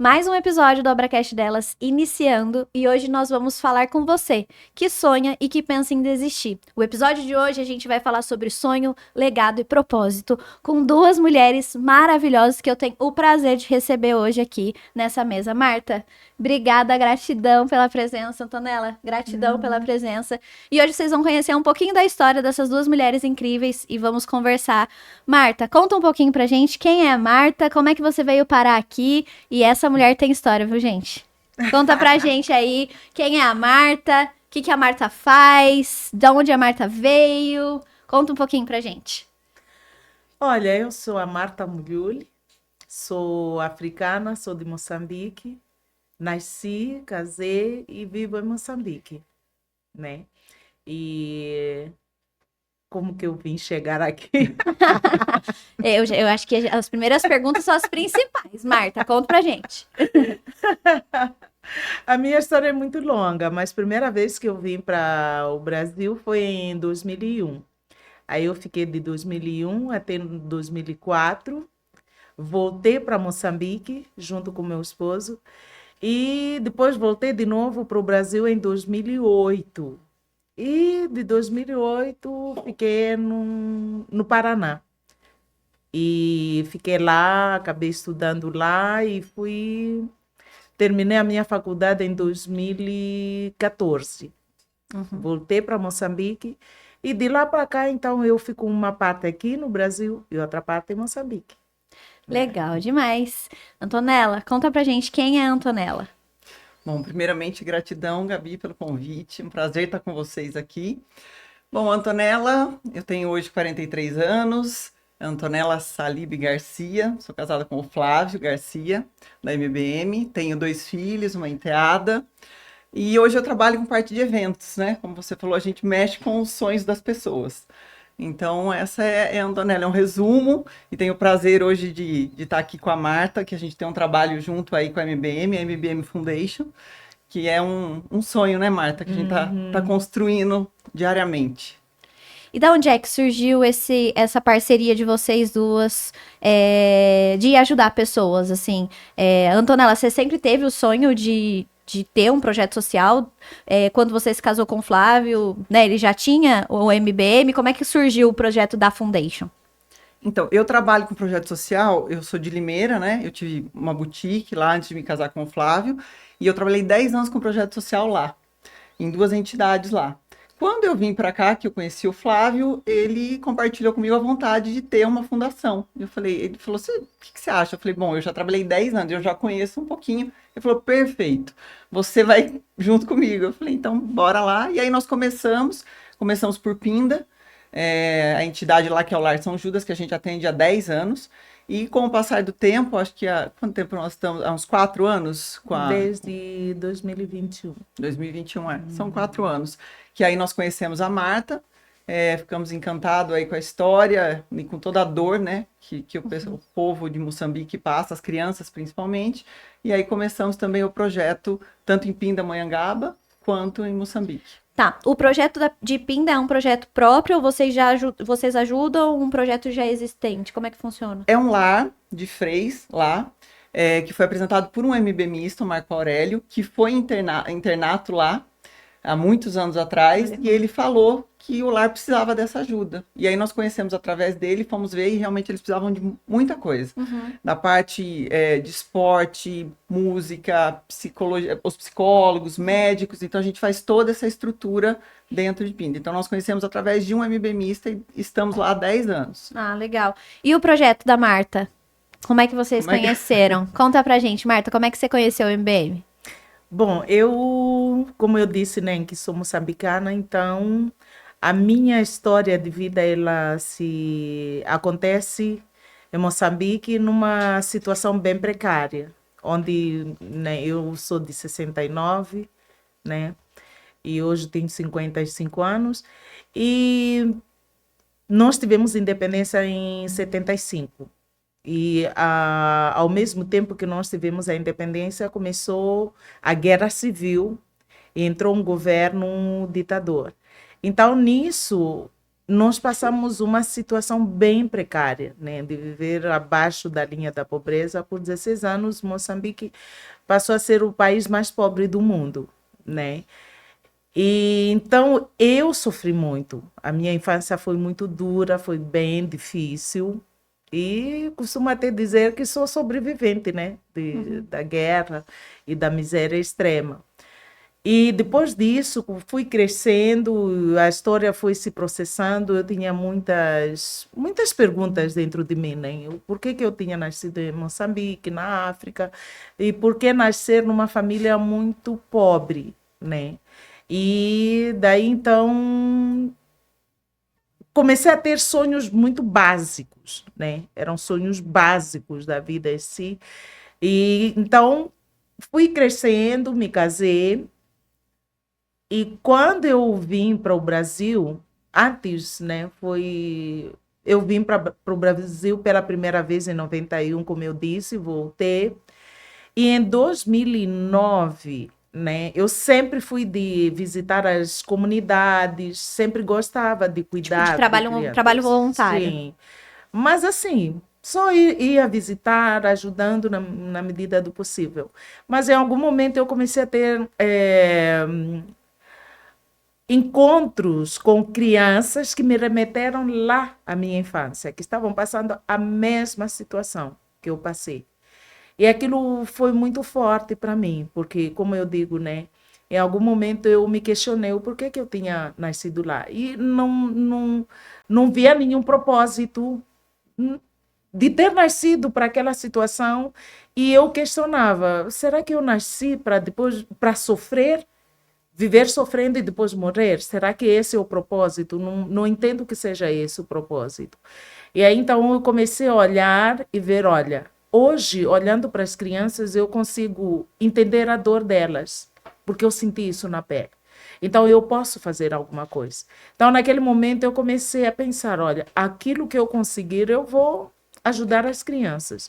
Mais um episódio do Abracast delas iniciando e hoje nós vamos falar com você que sonha e que pensa em desistir. O episódio de hoje a gente vai falar sobre sonho, legado e propósito com duas mulheres maravilhosas que eu tenho o prazer de receber hoje aqui nessa mesa. Marta, obrigada, gratidão pela presença. Antonella, gratidão pela presença. E hoje vocês vão conhecer um pouquinho da história dessas duas mulheres incríveis e vamos conversar. Marta, conta um pouquinho pra gente quem é a Marta, como é que você veio parar aqui e essa mulher tem história, viu, gente? Conta pra gente aí quem é a Marta, o que a Marta faz, de onde a Marta veio. Conta um pouquinho pra gente. Olha, eu sou a Marta Mulhuli, sou africana, sou de Moçambique, nasci, casei e vivo em Moçambique, né? E como que eu vim chegar aqui? Eu acho que as primeiras perguntas são as principais. Marta, conta pra gente. A minha história é muito longa, mas a primeira vez que eu vim para o Brasil foi em 2001. Aí eu fiquei de 2001 até 2004, voltei para Moçambique junto com meu esposo e depois voltei de novo para o Brasil em 2008. E de 2008 fiquei no Paraná. E fiquei lá, acabei estudando lá e terminei a minha faculdade em 2014. Voltei para Moçambique e de lá para cá, então, eu fico uma parte aqui no Brasil e outra parte em Moçambique. Legal demais. Antonella, conta pra gente quem é a Antonella. Bom, primeiramente, gratidão, Gabi, pelo convite. Um prazer estar com vocês aqui. Bom, Antonella, eu tenho hoje 43 anos. Antonella Salib Garcia, sou casada com o Flávio Garcia, da MBM. Tenho 2 filhos, uma enteada. E hoje eu trabalho com parte de eventos, né? Como você falou, a gente mexe com os sonhos das pessoas. Então, essa é a Antonella, é um resumo, e tenho o prazer hoje de estar aqui com a Marta, que a gente tem um trabalho junto aí com a MBM Foundation, que é um sonho, né, Marta, que a gente tá construindo diariamente. E da onde é que surgiu essa parceria de vocês duas de ajudar pessoas, assim? Antonella, você sempre teve o sonho de ter um projeto social? Quando você se casou com o Flávio, né, ele já tinha o MBM, como é que surgiu o projeto da Foundation? Então, eu trabalho com projeto social, eu sou de Limeira, né? Eu tive uma boutique lá antes de me casar com o Flávio, e eu trabalhei 10 anos com projeto social lá, em 2 entidades lá. Quando eu vim para cá, que eu conheci o Flávio, ele compartilhou comigo a vontade de ter uma fundação. Ele falou, o que você acha? Eu falei, bom, eu já trabalhei 10 anos, eu já conheço um pouquinho. Ele falou, perfeito, você vai junto comigo. Eu falei, então, bora lá. E aí nós começamos por Pinda, a entidade lá que é o Lar São Judas, que a gente atende há 10 anos. E com o passar do tempo, acho que quanto tempo nós estamos? Há uns 4 anos? Desde 2021. 2021, são 4 anos. Que aí nós conhecemos a Marta, ficamos encantados aí com a história e com toda a dor, né, que o povo de Moçambique passa, as crianças principalmente. E aí começamos também o projeto, tanto em Pindamonhangaba, quanto em Moçambique. Tá, o projeto de Pinda é um projeto próprio ou vocês ajudam um projeto já existente? Como é que funciona? É um lar de freis lá, que foi apresentado por um MBMista, o Marco Aurélio, que foi internato lá há muitos anos atrás, e ele falou que o lar precisava dessa ajuda. E aí nós conhecemos através dele, fomos ver, e realmente eles precisavam de muita coisa. Da parte de esporte, música, psicologia, os psicólogos, médicos, então a gente faz toda essa estrutura dentro de Pinda. Então nós conhecemos através de um MBMista e estamos lá há 10 anos. Ah, legal. E o projeto da Marta? Como é que vocês conheceram? Conta pra gente, Marta, como é que você conheceu o MBM? Bom, como eu disse, né, que sou moçambicana, então a minha história de vida, ela acontece em Moçambique numa situação bem precária, onde, né, eu sou de 69, né, e hoje tenho 55 anos, e nós tivemos independência em 75. E ao mesmo tempo que nós tivemos a independência, começou a guerra civil e entrou um governo ditador. Então, nisso, nós passamos uma situação bem precária, né, de viver abaixo da linha da pobreza. Por 16 anos, Moçambique passou a ser o país mais pobre do mundo, né? E então eu sofri muito. A minha infância foi muito dura, foi bem difícil. E costumo até dizer que sou sobrevivente, né, da guerra e da miséria extrema. E depois disso, fui crescendo, a história foi se processando, eu tinha muitas perguntas dentro de mim, né? Por que que eu tinha nascido em Moçambique, na África, e por que nascer numa família muito pobre, né? E daí, então, comecei a ter sonhos muito básicos, né? Eram sonhos básicos da vida em si. E então, fui crescendo, me casei, e quando eu vim para o Brasil, antes, né, eu vim para o Brasil pela primeira vez em 91, como eu disse, voltei. E em 2009, né, eu sempre fui de visitar as comunidades, sempre gostava de Tipo, de cuidar de trabalho, um trabalho crianças. voluntário. Sim. Mas assim, só ia visitar, ajudando na medida do possível. Mas em algum momento eu comecei a ter encontros com crianças que me remeteram lá à minha infância, que estavam passando a mesma situação que eu passei. E aquilo foi muito forte para mim, porque, como eu digo, né, em algum momento eu me questionei o porquê que eu tinha nascido lá. E não via nenhum propósito de ter nascido para aquela situação. E eu questionava, será que eu nasci para depois, para sofrer? Viver sofrendo e depois morrer? Será que esse é o propósito? Não entendo que seja esse o propósito. E aí, então, eu comecei a olhar e ver, olha, hoje, olhando para as crianças, eu consigo entender a dor delas, porque eu senti isso na pele. Então, eu posso fazer alguma coisa. Então, naquele momento, eu comecei a pensar, olha, aquilo que eu conseguir, eu vou ajudar as crianças.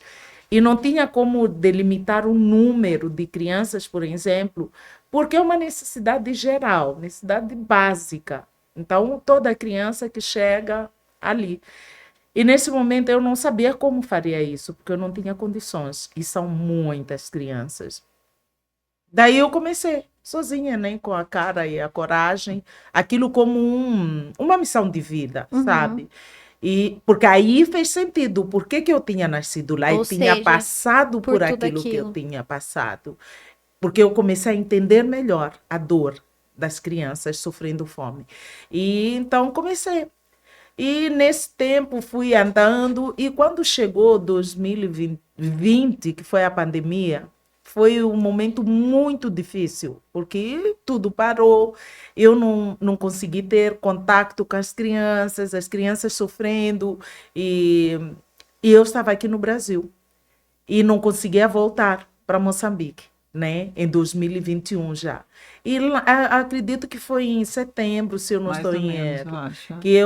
E não tinha como delimitar o número de crianças, por exemplo, porque é uma necessidade geral, necessidade básica. Então, toda criança que chega ali. E nesse momento eu não sabia como faria isso, porque eu não tinha condições. E são muitas crianças. Daí eu comecei, sozinha, né, com a cara e a coragem, aquilo como uma missão de vida, Uhum. sabe? E porque aí fez sentido, por que que eu tinha nascido lá e Ou tinha seja, passado por por tudo aquilo que eu aquilo. tinha passado. Porque eu comecei a entender melhor a dor das crianças sofrendo fome. E então comecei. E nesse tempo fui andando, e quando chegou 2020, que foi a pandemia, foi um momento muito difícil, porque tudo parou, eu não consegui ter contato com as crianças sofrendo, e, e eu estava aqui no Brasil e não conseguia voltar para Moçambique, né? Em 2021 já. E acredito que foi em setembro, se eu não Mais estou ou em menos, eu erro, acho. que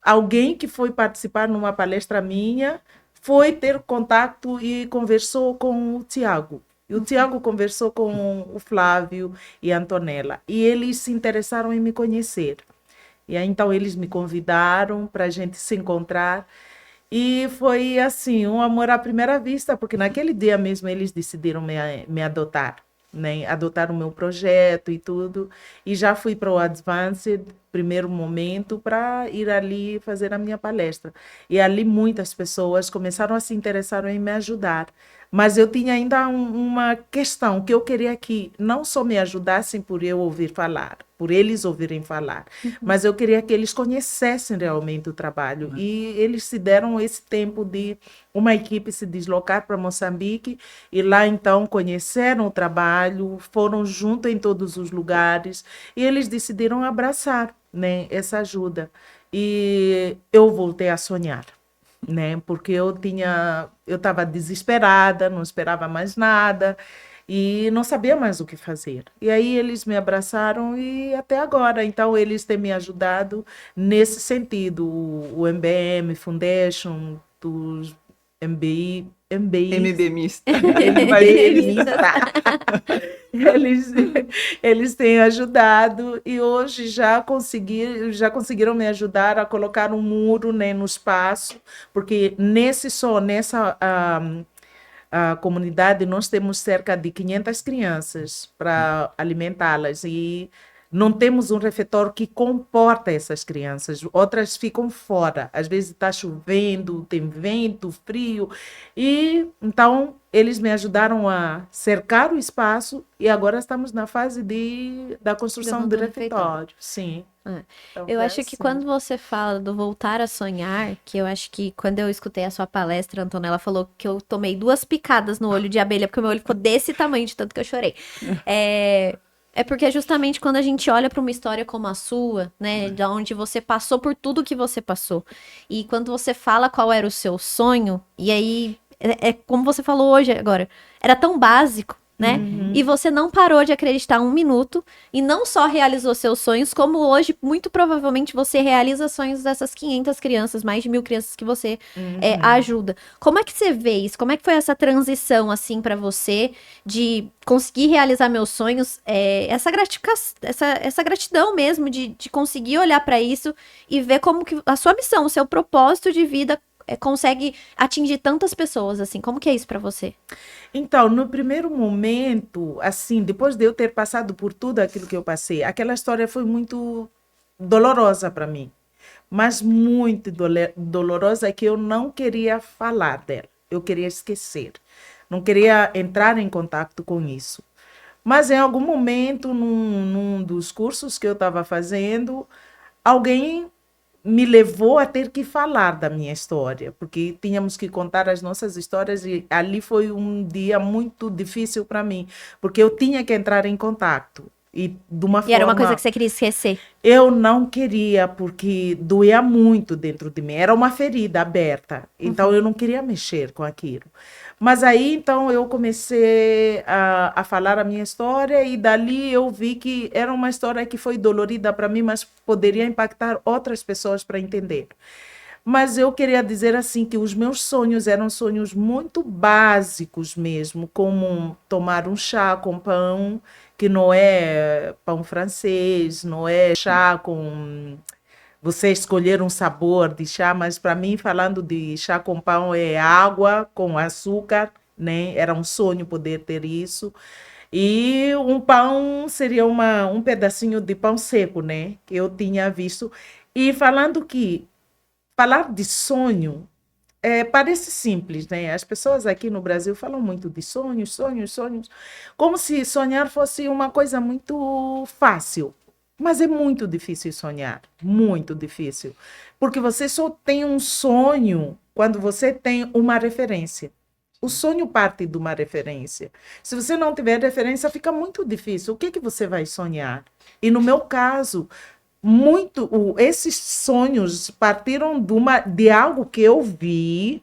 alguém que foi participar numa palestra minha foi ter contato e conversou com o Tiago. E o Tiago conversou com o Flávio e a Antonella. E eles se interessaram em me conhecer. E aí, então, eles me convidaram para a gente se encontrar. E foi assim, um amor à primeira vista, porque naquele dia mesmo eles decidiram me adotar, né? Adotar o meu projeto e tudo. E já fui para o Advanced, primeiro momento, para ir ali fazer a minha palestra. E ali muitas pessoas começaram a se interessar em me ajudar. Mas eu tinha ainda uma questão que eu queria que não só me ajudassem por eu ouvir falar, por eles ouvirem falar, mas eu queria que eles conhecessem realmente o trabalho. E eles se deram esse tempo de uma equipe se deslocar para Moçambique e lá então conheceram o trabalho, foram junto em todos os lugares e eles decidiram abraçar, né, essa ajuda. E eu voltei a sonhar, né? Porque eu estava desesperada, não esperava mais nada e não sabia mais o que fazer. E aí eles me abraçaram e até agora, então eles têm me ajudado nesse sentido, o MBM Foundation, MB mista. Eles, eles têm ajudado e hoje já conseguiram me ajudar a colocar um muro, né, no espaço, porque nessa a comunidade nós temos cerca de 500 crianças para alimentá-las e não temos um refeitório que comporta essas crianças. Outras ficam fora. Às vezes está chovendo, tem vento, frio. E então eles me ajudaram a cercar o espaço e agora estamos na fase da construção do refeitório. Sim. Então, Eu foi acho que assim. quando você fala do voltar a sonhar, que eu acho que quando eu escutei a sua palestra, a Antonella falou que eu tomei 2 picadas no olho de abelha, porque o meu olho ficou desse tamanho de tanto que eu chorei. É porque é justamente quando a gente olha para uma história como a sua, né, de onde você passou por tudo que você passou, e quando você fala qual era o seu sonho, e aí é como você falou hoje agora, era tão básico, né? E você não parou de acreditar 1 minuto e não só realizou seus sonhos, como hoje, muito provavelmente, você realiza sonhos dessas 500 crianças, mais de 1.000 crianças que você ajuda. Como é que você vê isso? Como é que foi essa transição, assim, pra você, de conseguir realizar meus sonhos? Essa gratificação, essa gratidão mesmo, de conseguir olhar pra isso e ver como que a sua missão, o seu propósito de vida consegue atingir tantas pessoas, assim. Como que é isso pra você? Então, no primeiro momento, assim, depois de eu ter passado por tudo aquilo que eu passei, aquela história foi muito dolorosa para mim, mas muito dolorosa que eu não queria falar dela. Eu queria esquecer. Não queria entrar em contato com isso. Mas em algum momento, num dos cursos que eu estava fazendo, alguém me levou a ter que falar da minha história, porque tínhamos que contar as nossas histórias e ali foi um dia muito difícil para mim, porque eu tinha que entrar em contato. E de uma E era uma coisa forma que você queria esquecer. eu não queria, porque doía muito dentro de mim. Era uma ferida aberta. Então, eu não queria mexer com aquilo. Mas aí, então, eu comecei a falar a minha história e dali eu vi que era uma história que foi dolorida para mim, mas poderia impactar outras pessoas para entender. Mas eu queria dizer assim que os meus sonhos eram sonhos muito básicos mesmo, como tomar um chá com pão, que não é pão francês, não é chá com você escolher um sabor de chá, mas para mim, falando de chá com pão, é água com açúcar, né? Era um sonho poder ter isso. E um pão seria um pedacinho de pão seco, né? Que eu tinha visto. E falando que falar de sonho parece simples, né? As pessoas aqui no Brasil falam muito de sonhos, sonhos, sonhos, como se sonhar fosse uma coisa muito fácil. Mas é muito difícil sonhar, muito difícil. Porque você só tem um sonho quando você tem uma referência. O sonho parte de uma referência. Se você não tiver referência, fica muito difícil. O que que você vai sonhar? E no meu caso, esses sonhos partiram de algo que eu vi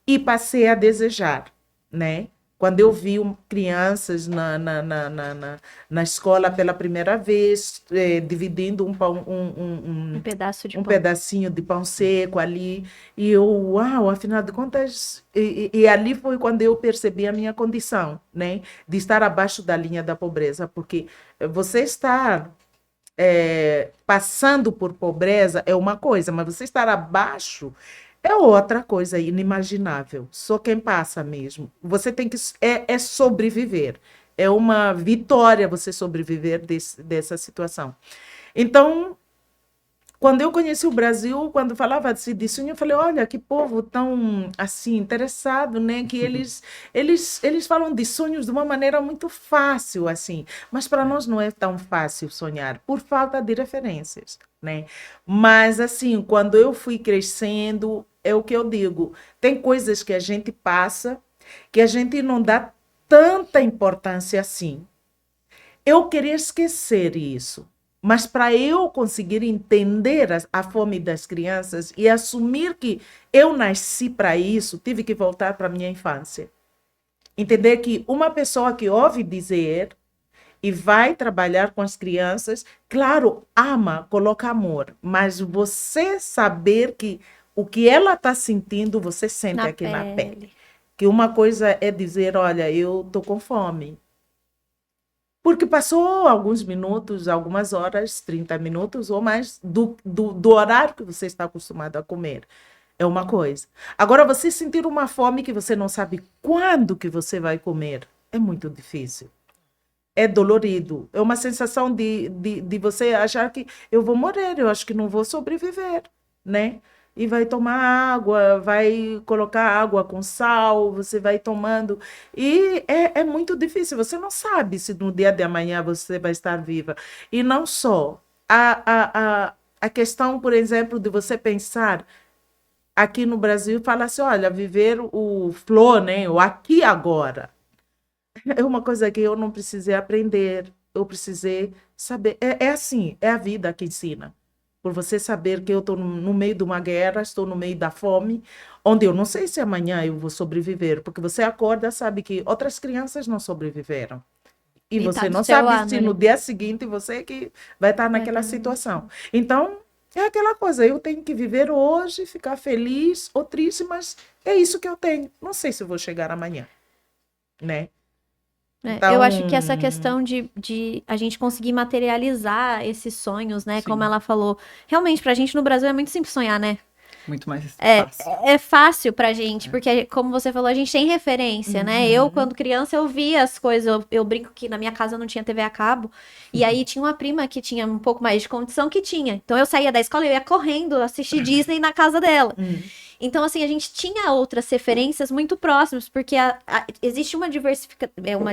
e passei a desejar, né? Quando eu vi crianças na escola pela primeira vez, dividindo um pão, Um pedaço de um pão. pedacinho de pão seco ali, e eu, uau, afinal de contas, e ali foi quando eu percebi a minha condição, né? De estar abaixo da linha da pobreza, porque você estar passando por pobreza é uma coisa, mas você estar abaixo é outra coisa inimaginável. Só quem passa mesmo. Você tem que sobreviver. É uma vitória você sobreviver dessa situação. Então, quando eu conheci o Brasil, quando falava disso, eu falei, olha, que povo tão, assim, interessado, né? Que eles falam de sonhos de uma maneira muito fácil, assim. Mas para nós não é tão fácil sonhar, por falta de referências, né? Mas, assim, quando eu fui crescendo, é o que eu digo, tem coisas que a gente passa, que a gente não dá tanta importância assim. Eu queria esquecer isso, mas para eu conseguir entender a fome das crianças e assumir que eu nasci para isso, tive que voltar para a minha infância. Entender que uma pessoa que ouve dizer e vai trabalhar com as crianças, claro, ama, coloca amor, mas você saber que o que ela está sentindo, você sente Na aqui na pele. pele. Que uma coisa é dizer, olha, eu tô com fome. Porque passou alguns minutos, algumas horas, 30 minutos ou mais do horário que você está acostumado a comer. É uma coisa. Agora, você sentir uma fome que você não sabe quando que você vai comer, é muito difícil. É dolorido. É uma sensação de você achar que eu vou morrer, eu acho que não vou sobreviver, né? E vai tomar água, vai colocar água com sal, você vai tomando. E é muito difícil. Você não sabe se no dia de amanhã você vai estar viva. E não só. A questão, por exemplo, de você pensar aqui no Brasil, fala assim, olha, viver o flow, né? O aqui e agora. É uma coisa que eu não precisei aprender, eu precisei saber. É assim, é a vida que ensina. Por você saber que eu estou no meio de uma guerra, estou no meio da fome, onde eu não sei se amanhã eu vou sobreviver, porque você acorda, sabe que outras crianças não sobreviveram. E E tá você do não seu sabe lado, se né? no dia seguinte você que vai estar Vai naquela estar na situação. Então, é aquela coisa, eu tenho que viver hoje, ficar feliz ou triste, mas é isso que eu tenho. Não sei se eu vou chegar amanhã, né? Eu Então, acho que essa questão de a gente conseguir materializar esses sonhos, né? Como Sim. ela falou, realmente pra gente no Brasil é muito simples sonhar, né? Muito mais É, fácil. é fácil pra gente, porque, como você falou, a gente tem referência, né? Eu, quando criança, eu via as coisas. Eu brinco que na minha casa não tinha TV a cabo. E aí tinha uma prima que tinha um pouco mais de condição que tinha. Então eu saía da escola e eu ia correndo assistir Disney na casa dela. Então, assim, a gente tinha outras referências muito próximas, porque existe uma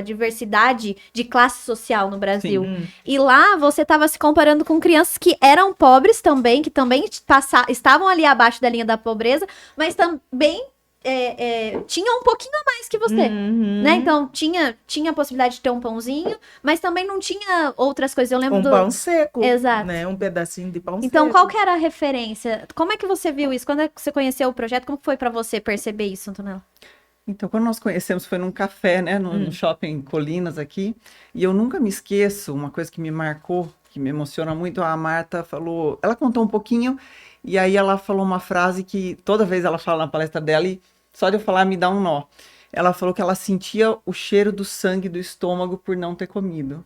diversidade de classe social no Brasil. Sim. E lá você estava se comparando com crianças que eram pobres também, que também estavam ali abaixo da linha da pobreza, mas também tinham um pouquinho a mais que você. Né? Então, tinha a possibilidade de ter um pãozinho, mas também não tinha outras coisas. Eu lembro um pão seco, Exato. né? Um pedacinho de pão Então, seco. qual que era a referência? Como é que você viu isso? Quando é que você conheceu o projeto? Como foi para você perceber isso, Antonella? Então, quando nós conhecemos, foi num café, né, no shopping Colinas aqui, e eu nunca me esqueço, uma coisa que me marcou, que me emociona muito, a Marta falou, ela contou um pouquinho, e aí ela falou uma frase que toda vez ela fala na palestra dela, e só de eu falar me dá um nó. Ela falou que ela sentia o cheiro do sangue do estômago por não ter comido.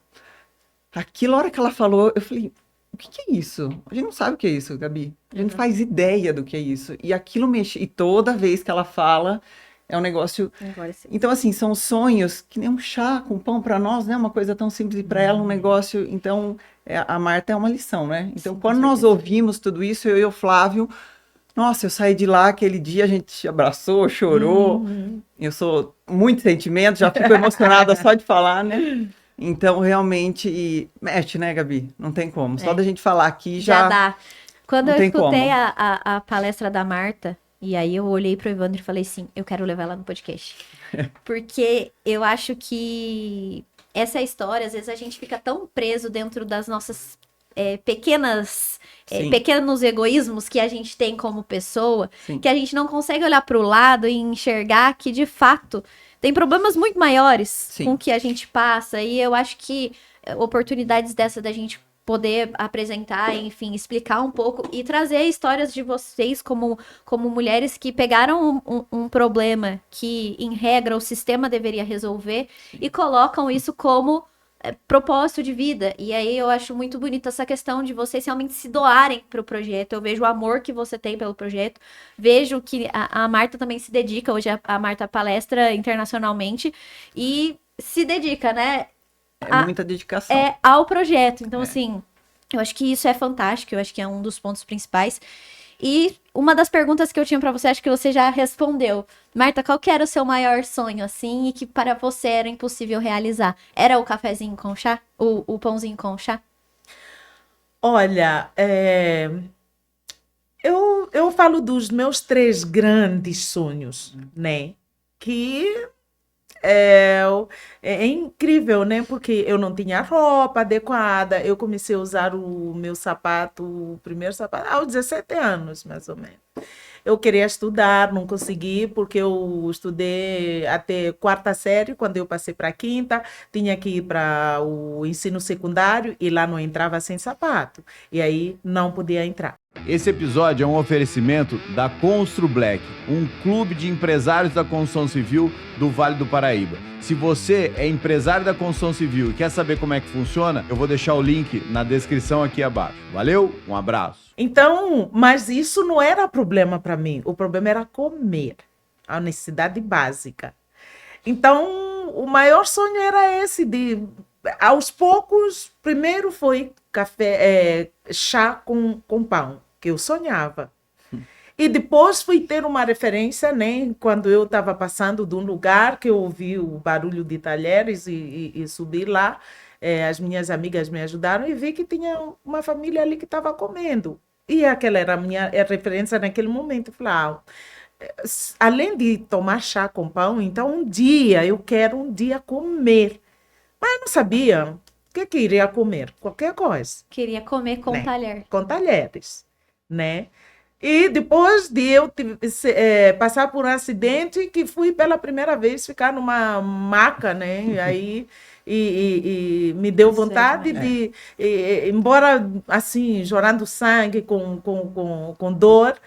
Aquilo, a hora que ela falou, eu falei, o que é isso? A gente não sabe o que é isso, Gabi. A gente não faz ideia do que é isso. E aquilo mexe, e toda vez que ela fala, é um negócio. Agora sim. Então, assim, são sonhos que nem um chá com pão para nós, né? Uma coisa tão simples e para ela um negócio. Então, a Marta é uma lição, né? Então, Sim, quando com nós certeza. ouvimos tudo isso, eu e o Flávio, nossa, eu saí de lá aquele dia, a gente se abraçou, chorou. Eu sou muito sentimento, já fico emocionada só de falar, né? Então, realmente, mexe, né, Gabi? Não tem como. Só da gente falar aqui Já dá. Quando não eu tem escutei como. a palestra da Marta, e aí eu olhei pro Evandro e falei assim, eu quero levar ela no podcast. Porque eu acho que essa história, às vezes a gente fica tão preso dentro das nossas Sim. pequenos egoísmos que a gente tem como pessoa, Sim. que a gente não consegue olhar pro lado e enxergar que, de fato, tem problemas muito maiores Sim. com o que a gente passa. E eu acho que oportunidades dessa da gente poder apresentar, enfim, explicar um pouco e trazer histórias de vocês como mulheres que pegaram um problema que, em regra, o sistema deveria resolver e colocam isso como propósito de vida. E aí eu acho muito bonita essa questão de vocês realmente se doarem para o projeto. Eu vejo o amor que você tem pelo projeto, vejo que a Marta também se dedica, hoje a Marta palestra internacionalmente e se dedica, né? Muita dedicação. Ao projeto. Então, assim, eu acho que isso é fantástico, eu acho que é um dos pontos principais. E uma das perguntas que eu tinha pra você, acho que você já respondeu. Marta, qual que era o seu maior sonho, assim, e que para você era impossível realizar? Era o cafezinho com chá? O pãozinho com chá? Olha, eu falo dos meus 3 grandes sonhos, né? Que é incrível, né? Porque eu não tinha roupa adequada. Eu comecei a usar o meu sapato, o primeiro sapato, aos 17 anos, mais ou menos. Eu queria estudar, não consegui, porque eu estudei até 4ª série. Quando eu passei para a 5ª, tinha que ir para o ensino secundário e lá não entrava sem sapato. E aí não podia entrar. Esse episódio é um oferecimento da Constru Black, um clube de empresários da construção civil do Vale do Paraíba. Se você é empresário da construção civil e quer saber como é que funciona, eu vou deixar o link na descrição aqui abaixo. Valeu, um abraço. Então, mas isso não era problema para mim. O problema era comer, a necessidade básica. Então, o maior sonho era esse de, aos poucos, primeiro foi chá com pão, que eu sonhava. E depois fui ter uma referência, né? Quando eu estava passando de um lugar que eu ouvi o barulho de talheres e subi lá, as minhas amigas me ajudaram e vi que tinha uma família ali que estava comendo. E aquela era a minha referência naquele momento. Eu falei, além de tomar chá com pão, então um dia eu quero comer. Mas eu não sabia o que iria comer, qualquer coisa. Queria comer com né? talher. Com talheres, né? E depois de eu passar por um acidente, que fui pela primeira vez ficar numa maca, né? E aí e me deu vontade de, embora assim, chorando sangue, com dor,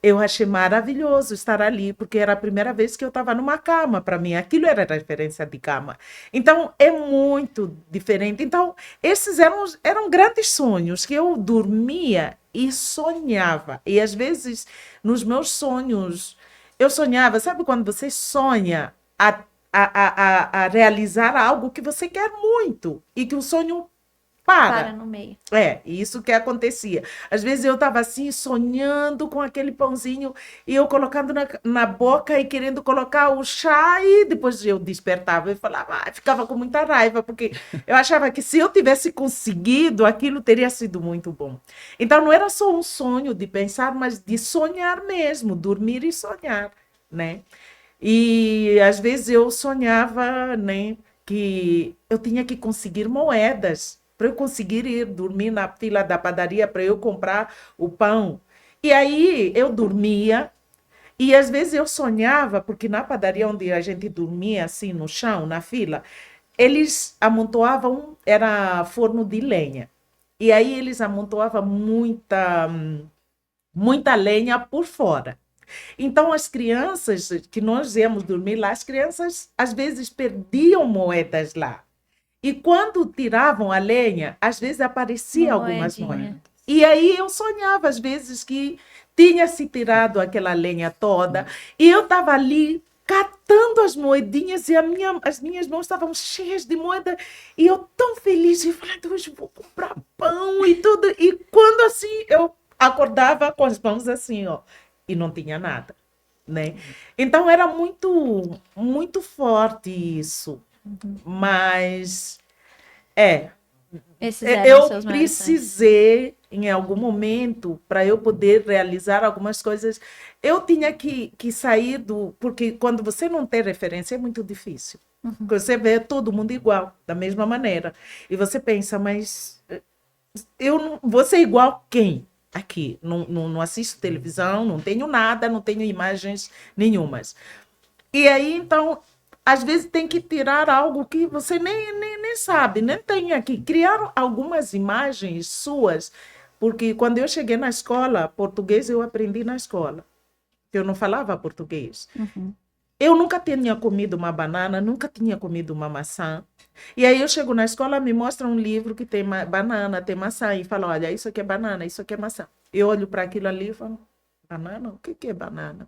eu achei maravilhoso estar ali, porque era a primeira vez que eu estava numa cama, para mim, aquilo era referência de cama. Então, é muito diferente. Então, esses eram grandes sonhos que eu dormia e sonhava. E, às vezes, nos meus sonhos, eu sonhava, sabe quando você sonha a realizar algo que você quer muito e que o sonho para no meio. Isso que acontecia. Às vezes eu estava assim, sonhando com aquele pãozinho e eu colocando na boca e querendo colocar o chá e depois eu despertava e falava, ficava com muita raiva, porque eu achava que se eu tivesse conseguido, aquilo teria sido muito bom. Então não era só um sonho de pensar, mas de sonhar mesmo, dormir e sonhar, né? E às vezes eu sonhava, né, que eu tinha que conseguir moedas para eu conseguir ir dormir na fila da padaria para eu comprar o pão. E aí eu dormia e às vezes eu sonhava, porque na padaria onde a gente dormia assim no chão, na fila, eles amontoavam, era forno de lenha. E aí eles amontoavam muita lenha por fora. Então, as crianças que nós íamos dormir lá, as crianças às vezes perdiam moedas lá. E quando tiravam a lenha, às vezes apareciam algumas moedas. E aí eu sonhava, às vezes, que tinha se tirado aquela lenha toda. E eu estava ali catando as moedinhas e as minhas mãos estavam cheias de moeda. E eu tão feliz, e falei, hoje vou comprar pão e tudo. E quando assim, eu acordava com as mãos assim, ó, e não tinha nada, né? Então era muito, muito forte isso. Mas eu precisei, em algum momento, para eu poder realizar algumas coisas, eu tinha que sair porque quando você não tem referência é muito difícil. Porque você vê todo mundo igual, da mesma maneira. E você pensa, mas eu não vou ser igual a quem? Aqui, não assisto televisão, não tenho nada, não tenho imagens nenhumas. E aí, então, às vezes tem que tirar algo que você nem sabe, nem tem aqui. Criar algumas imagens suas, porque quando eu cheguei na escola, português eu aprendi na escola, que eu não falava português. Eu nunca tinha comido uma banana, nunca tinha comido uma maçã. E aí eu chego na escola, me mostra um livro que tem banana, tem maçã, e fala, olha, isso aqui é banana, isso aqui é maçã. Eu olho para aquilo ali e falo, banana? O que é banana?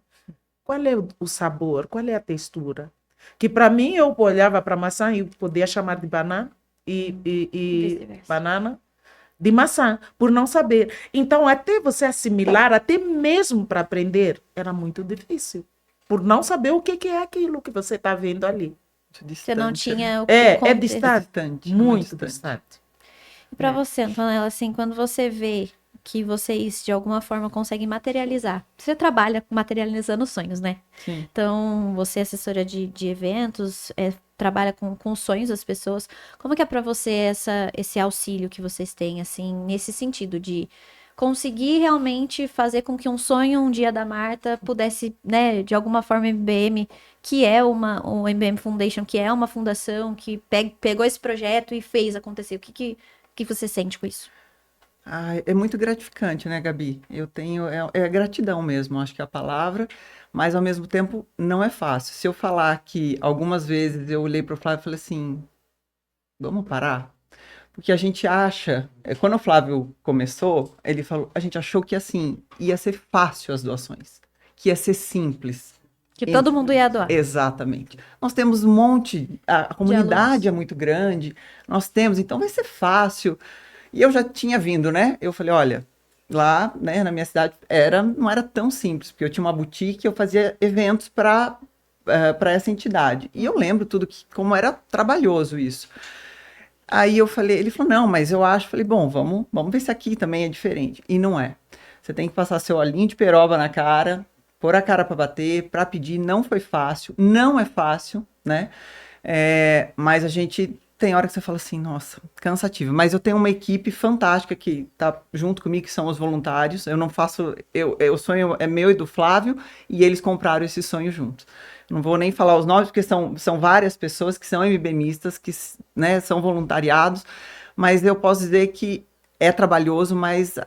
Qual é o sabor? Qual é a textura? Que para mim eu olhava para a maçã e podia chamar de banana e banana de maçã, por não saber. Então, até você assimilar, até mesmo para aprender, era muito difícil. Por não saber o que é aquilo que você está vendo ali. Você não tinha o É distante, muito distante. E para você, Antonella, assim, quando você vê que vocês, de alguma forma, conseguem materializar. Você trabalha materializando sonhos, né? Sim. Então, você é assessora de eventos, trabalha com os sonhos das pessoas. Como que é para você esse auxílio que vocês têm, assim, nesse sentido de conseguir realmente fazer com que um sonho, um dia da Marta, pudesse, né, de alguma forma, MBM, que é o MBM Foundation, que é uma fundação que pegou esse projeto e fez acontecer. O que você sente com isso? É muito gratificante, né, Gabi? Eu tenho, é gratidão mesmo, acho que é a palavra, mas ao mesmo tempo não é fácil. Se eu falar que algumas vezes eu olhei para o Flávio e falei assim, vamos parar? Porque a gente acha, quando o Flávio começou, ele falou, a gente achou que assim, ia ser fácil as doações, que ia ser simples. Que todo mundo ia doar. Exatamente. Nós temos um monte, a comunidade é muito grande, nós temos, então vai ser fácil. E eu já tinha vindo, né? Eu falei, olha, lá, né, na minha cidade não era tão simples, porque eu tinha uma boutique, eu fazia eventos para essa entidade. E eu lembro como era trabalhoso isso. Aí eu falei, ele falou, não, mas eu acho, falei, bom, vamos ver se aqui também é diferente. E não é. Você tem que passar seu olhinho de peroba na cara, pôr a cara para bater, para pedir, não foi fácil, não é fácil, né? Mas a gente tem hora que você fala assim, nossa, cansativo. Mas eu tenho uma equipe fantástica que tá junto comigo, que são os voluntários. Eu não faço, o sonho é meu e do Flávio, e eles compraram esse sonho juntos. Não vou nem falar os nomes, porque são várias pessoas que são MBMistas, que, né, são voluntariados, mas eu posso dizer que é trabalhoso, mas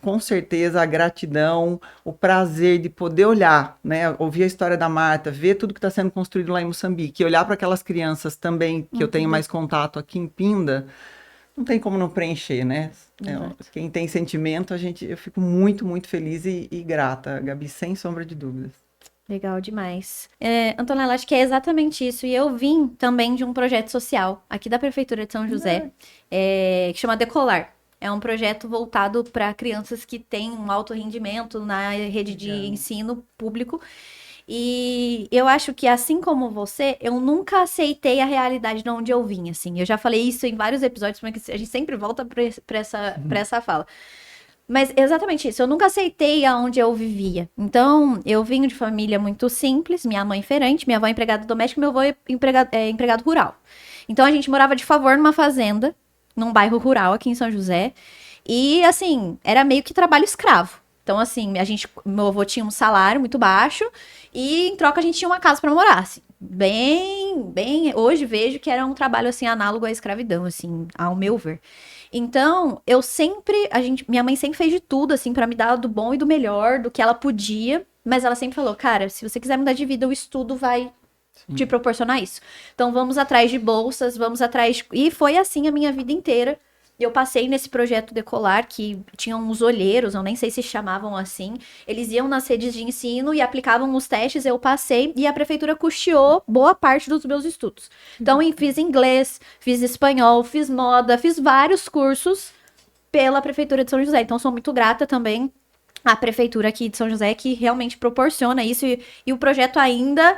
com certeza a gratidão, o prazer de poder olhar, né, ouvir a história da Marta, ver tudo que está sendo construído lá em Moçambique, e olhar para aquelas crianças também, que eu tenho mais contato aqui em Pinda, não tem como não preencher, né? Quem tem sentimento, eu fico muito, muito feliz e grata, Gabi, sem sombra de dúvidas. Legal demais. Antonella, acho que é exatamente isso. E eu vim também de um projeto social aqui da Prefeitura de São José, que chama Decolar. É um projeto voltado para crianças que têm um alto rendimento na rede de ensino público. E eu acho que, assim como você, eu nunca aceitei a realidade de onde eu vim, assim. Eu já falei isso em vários episódios, mas a gente sempre volta para essa fala. Mas exatamente isso, eu nunca aceitei aonde eu vivia. Então, eu vim de família muito simples, minha mãe feirante, minha avó empregada doméstica, meu avô empregado rural. Então, a gente morava de favor numa fazenda, num bairro rural aqui em São José. E, assim, era meio que trabalho escravo. Então, assim, meu avô tinha um salário muito baixo e, em troca, a gente tinha uma casa para morar, assim. Hoje vejo que era um trabalho, assim, análogo à escravidão, assim, ao meu ver. Então, minha mãe sempre fez de tudo, assim, pra me dar do bom e do melhor, do que ela podia, mas ela sempre falou, cara, se você quiser mudar de vida, o estudo vai te proporcionar isso. Então, vamos atrás de bolsas, e foi assim a minha vida inteira. Eu passei nesse projeto Decolar, que tinham uns olheiros, eu nem sei se chamavam assim. Eles iam nas redes de ensino e aplicavam os testes, eu passei, e a prefeitura custeou boa parte dos meus estudos. Então, fiz inglês, fiz espanhol, fiz moda, fiz vários cursos pela prefeitura de São José. Então, sou muito grata também à prefeitura aqui de São José, que realmente proporciona isso, e o projeto ainda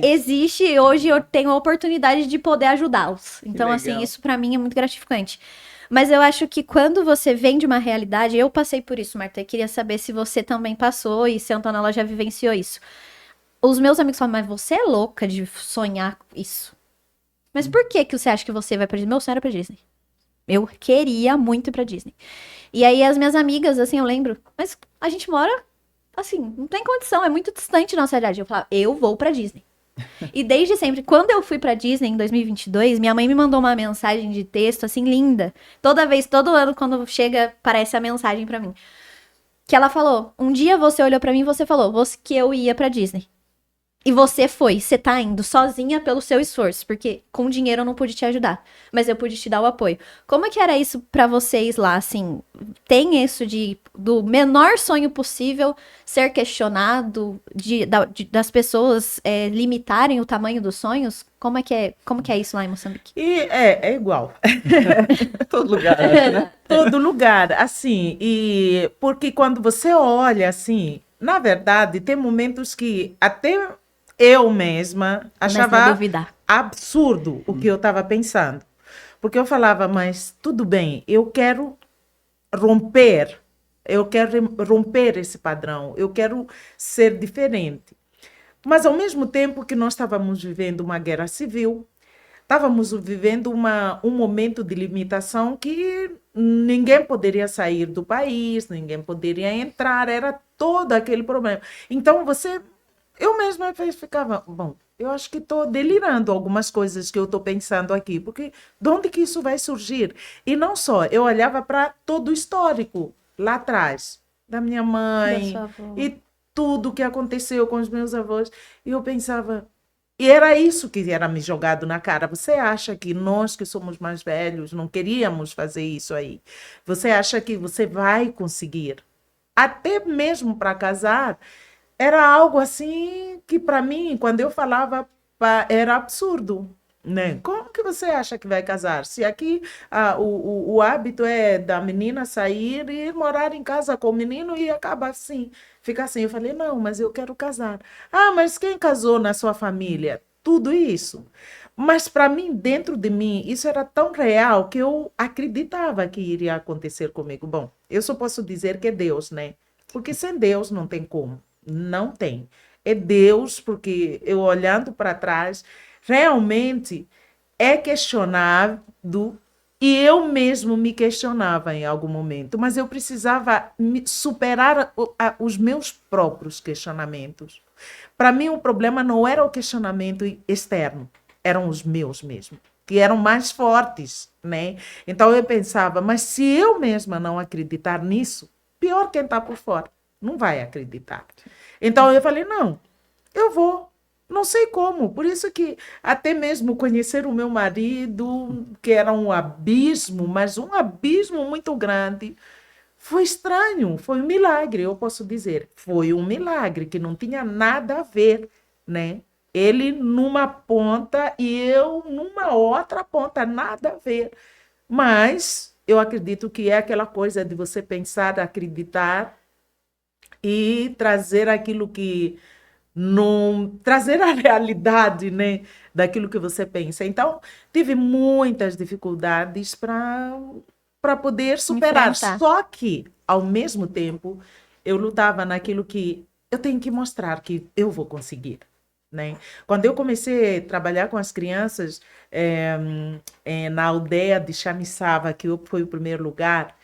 existe, e hoje eu tenho a oportunidade de poder ajudá-los. Então, assim, isso pra mim é muito gratificante. Mas eu acho que quando você vem de uma realidade, eu passei por isso, Marta, eu queria saber se você também passou e se a Antonella já vivenciou isso. Os meus amigos falam, mas você é louca de sonhar isso. Mas por que você acha que você vai pra Disney? Meu sonho era pra Disney. Eu queria muito ir pra Disney. E aí as minhas amigas, assim, eu lembro, mas a gente mora, assim, não tem condição, é muito distante da nossa realidade. Eu falava, eu vou pra Disney. E desde sempre, quando eu fui pra Disney em 2022, minha mãe me mandou uma mensagem de texto, assim, linda. Todo ano, quando chega, aparece a mensagem pra mim. Que ela falou, um dia você olhou pra mim e você falou que eu ia pra Disney. E você tá indo sozinha pelo seu esforço, porque com dinheiro eu não pude te ajudar, mas eu pude te dar o apoio. Como é que era isso pra vocês lá, assim? Tem isso do menor sonho possível ser questionado, das pessoas limitarem o tamanho dos sonhos? Como que é isso lá em Moçambique? E é igual. Todo lugar, né? Todo lugar, assim, e porque quando você olha, assim, na verdade, tem momentos que até eu mesma achava absurdo o que eu estava pensando. Porque eu falava, mas tudo bem, eu quero romper esse padrão, eu quero ser diferente. Mas, ao mesmo tempo que nós estávamos vivendo uma guerra civil, estávamos vivendo um momento de limitação que ninguém poderia sair do país, ninguém poderia entrar, era todo aquele problema. Então, eu mesma ficava, bom, eu acho que estou delirando algumas coisas que eu estou pensando aqui, porque de onde que isso vai surgir? E não só, eu olhava para todo o histórico lá atrás, da minha Da mãe, sua avó. e tudo que aconteceu com os meus avós, e eu pensava, e era isso que era me jogado na cara. Você acha que nós que somos mais velhos não queríamos fazer isso aí? Você acha que você vai conseguir? Até mesmo para casar, era algo assim que para mim, quando eu falava, era absurdo, né? Como que você acha que vai casar? Se aqui o hábito é da menina sair e morar em casa com o menino e acaba assim, fica assim. Eu falei, não, mas eu quero casar. Ah, mas quem casou na sua família? Tudo isso. Mas para mim, dentro de mim, isso era tão real que eu acreditava que iria acontecer comigo. Bom, eu só posso dizer que é Deus, né? Porque sem Deus não tem como. Não tem. É Deus, porque eu olhando para trás, realmente é questionado e eu mesmo me questionava em algum momento, mas eu precisava superar os meus próprios questionamentos. Para mim, o problema não era o questionamento externo, eram os meus mesmo, que eram mais fortes, né? Então eu pensava, mas se eu mesma não acreditar nisso, pior quem está por fora, não vai acreditar. Então eu falei, não, eu vou. Não sei como. Por isso que até mesmo conhecer o meu marido, que era um abismo, mas um abismo muito grande, foi estranho, foi um milagre, eu posso dizer. Foi um milagre que não tinha nada a ver, né? Ele numa ponta e eu numa outra ponta, nada a ver. Mas eu acredito que é aquela coisa de você pensar, acreditar e trazer aquilo que não trazer a realidade, né, daquilo que você pensa. Então, tive muitas dificuldades para poder superar. Enfrentar. Só que, ao mesmo tempo, eu lutava naquilo que eu tenho que mostrar que eu vou conseguir, né? Quando eu comecei a trabalhar com as crianças na aldeia de Chamiçava, que foi o primeiro lugar,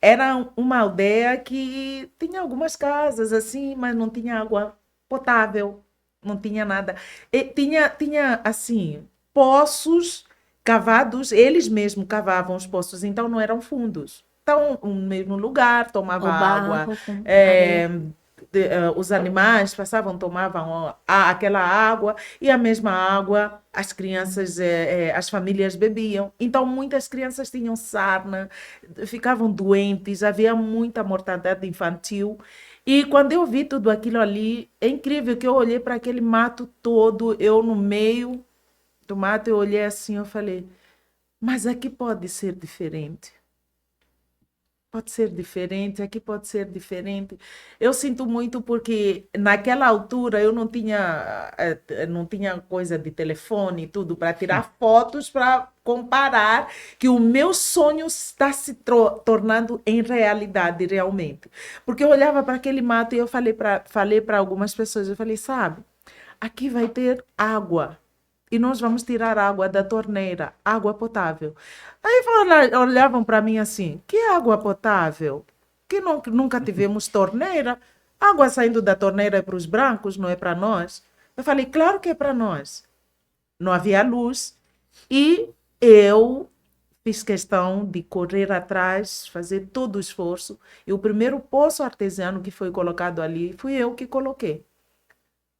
era uma aldeia que tinha algumas casas assim, mas não tinha água potável, não tinha nada. E tinha assim, poços cavados, eles mesmos cavavam os poços, então não eram fundos. Então, no mesmo lugar, tomava O água, barro com eh, areia. os animais passavam, tomavam aquela água, e a mesma água as crianças, as famílias bebiam. Então, muitas crianças tinham sarna, ficavam doentes, havia muita mortandade infantil. E quando eu vi tudo aquilo ali, é incrível que eu olhei para aquele mato todo, eu no meio do mato, eu olhei assim, eu falei, mas aqui pode ser diferente. Pode ser diferente, aqui pode ser diferente. Eu sinto muito porque naquela altura eu não tinha coisa de telefone e tudo para tirar fotos para comparar que o meu sonho está se tornando em realidade realmente. Porque eu olhava para aquele mato e eu falei para algumas pessoas, eu falei, sabe, aqui vai ter água e nós vamos tirar água da torneira, água potável. Aí olhavam para mim assim, que água potável? Que nunca tivemos torneira? Água saindo da torneira é para os brancos, não é para nós? Eu falei, claro que é para nós. Não havia luz e eu fiz questão de correr atrás, fazer todo o esforço. E o primeiro poço artesiano que foi colocado ali, fui eu que coloquei.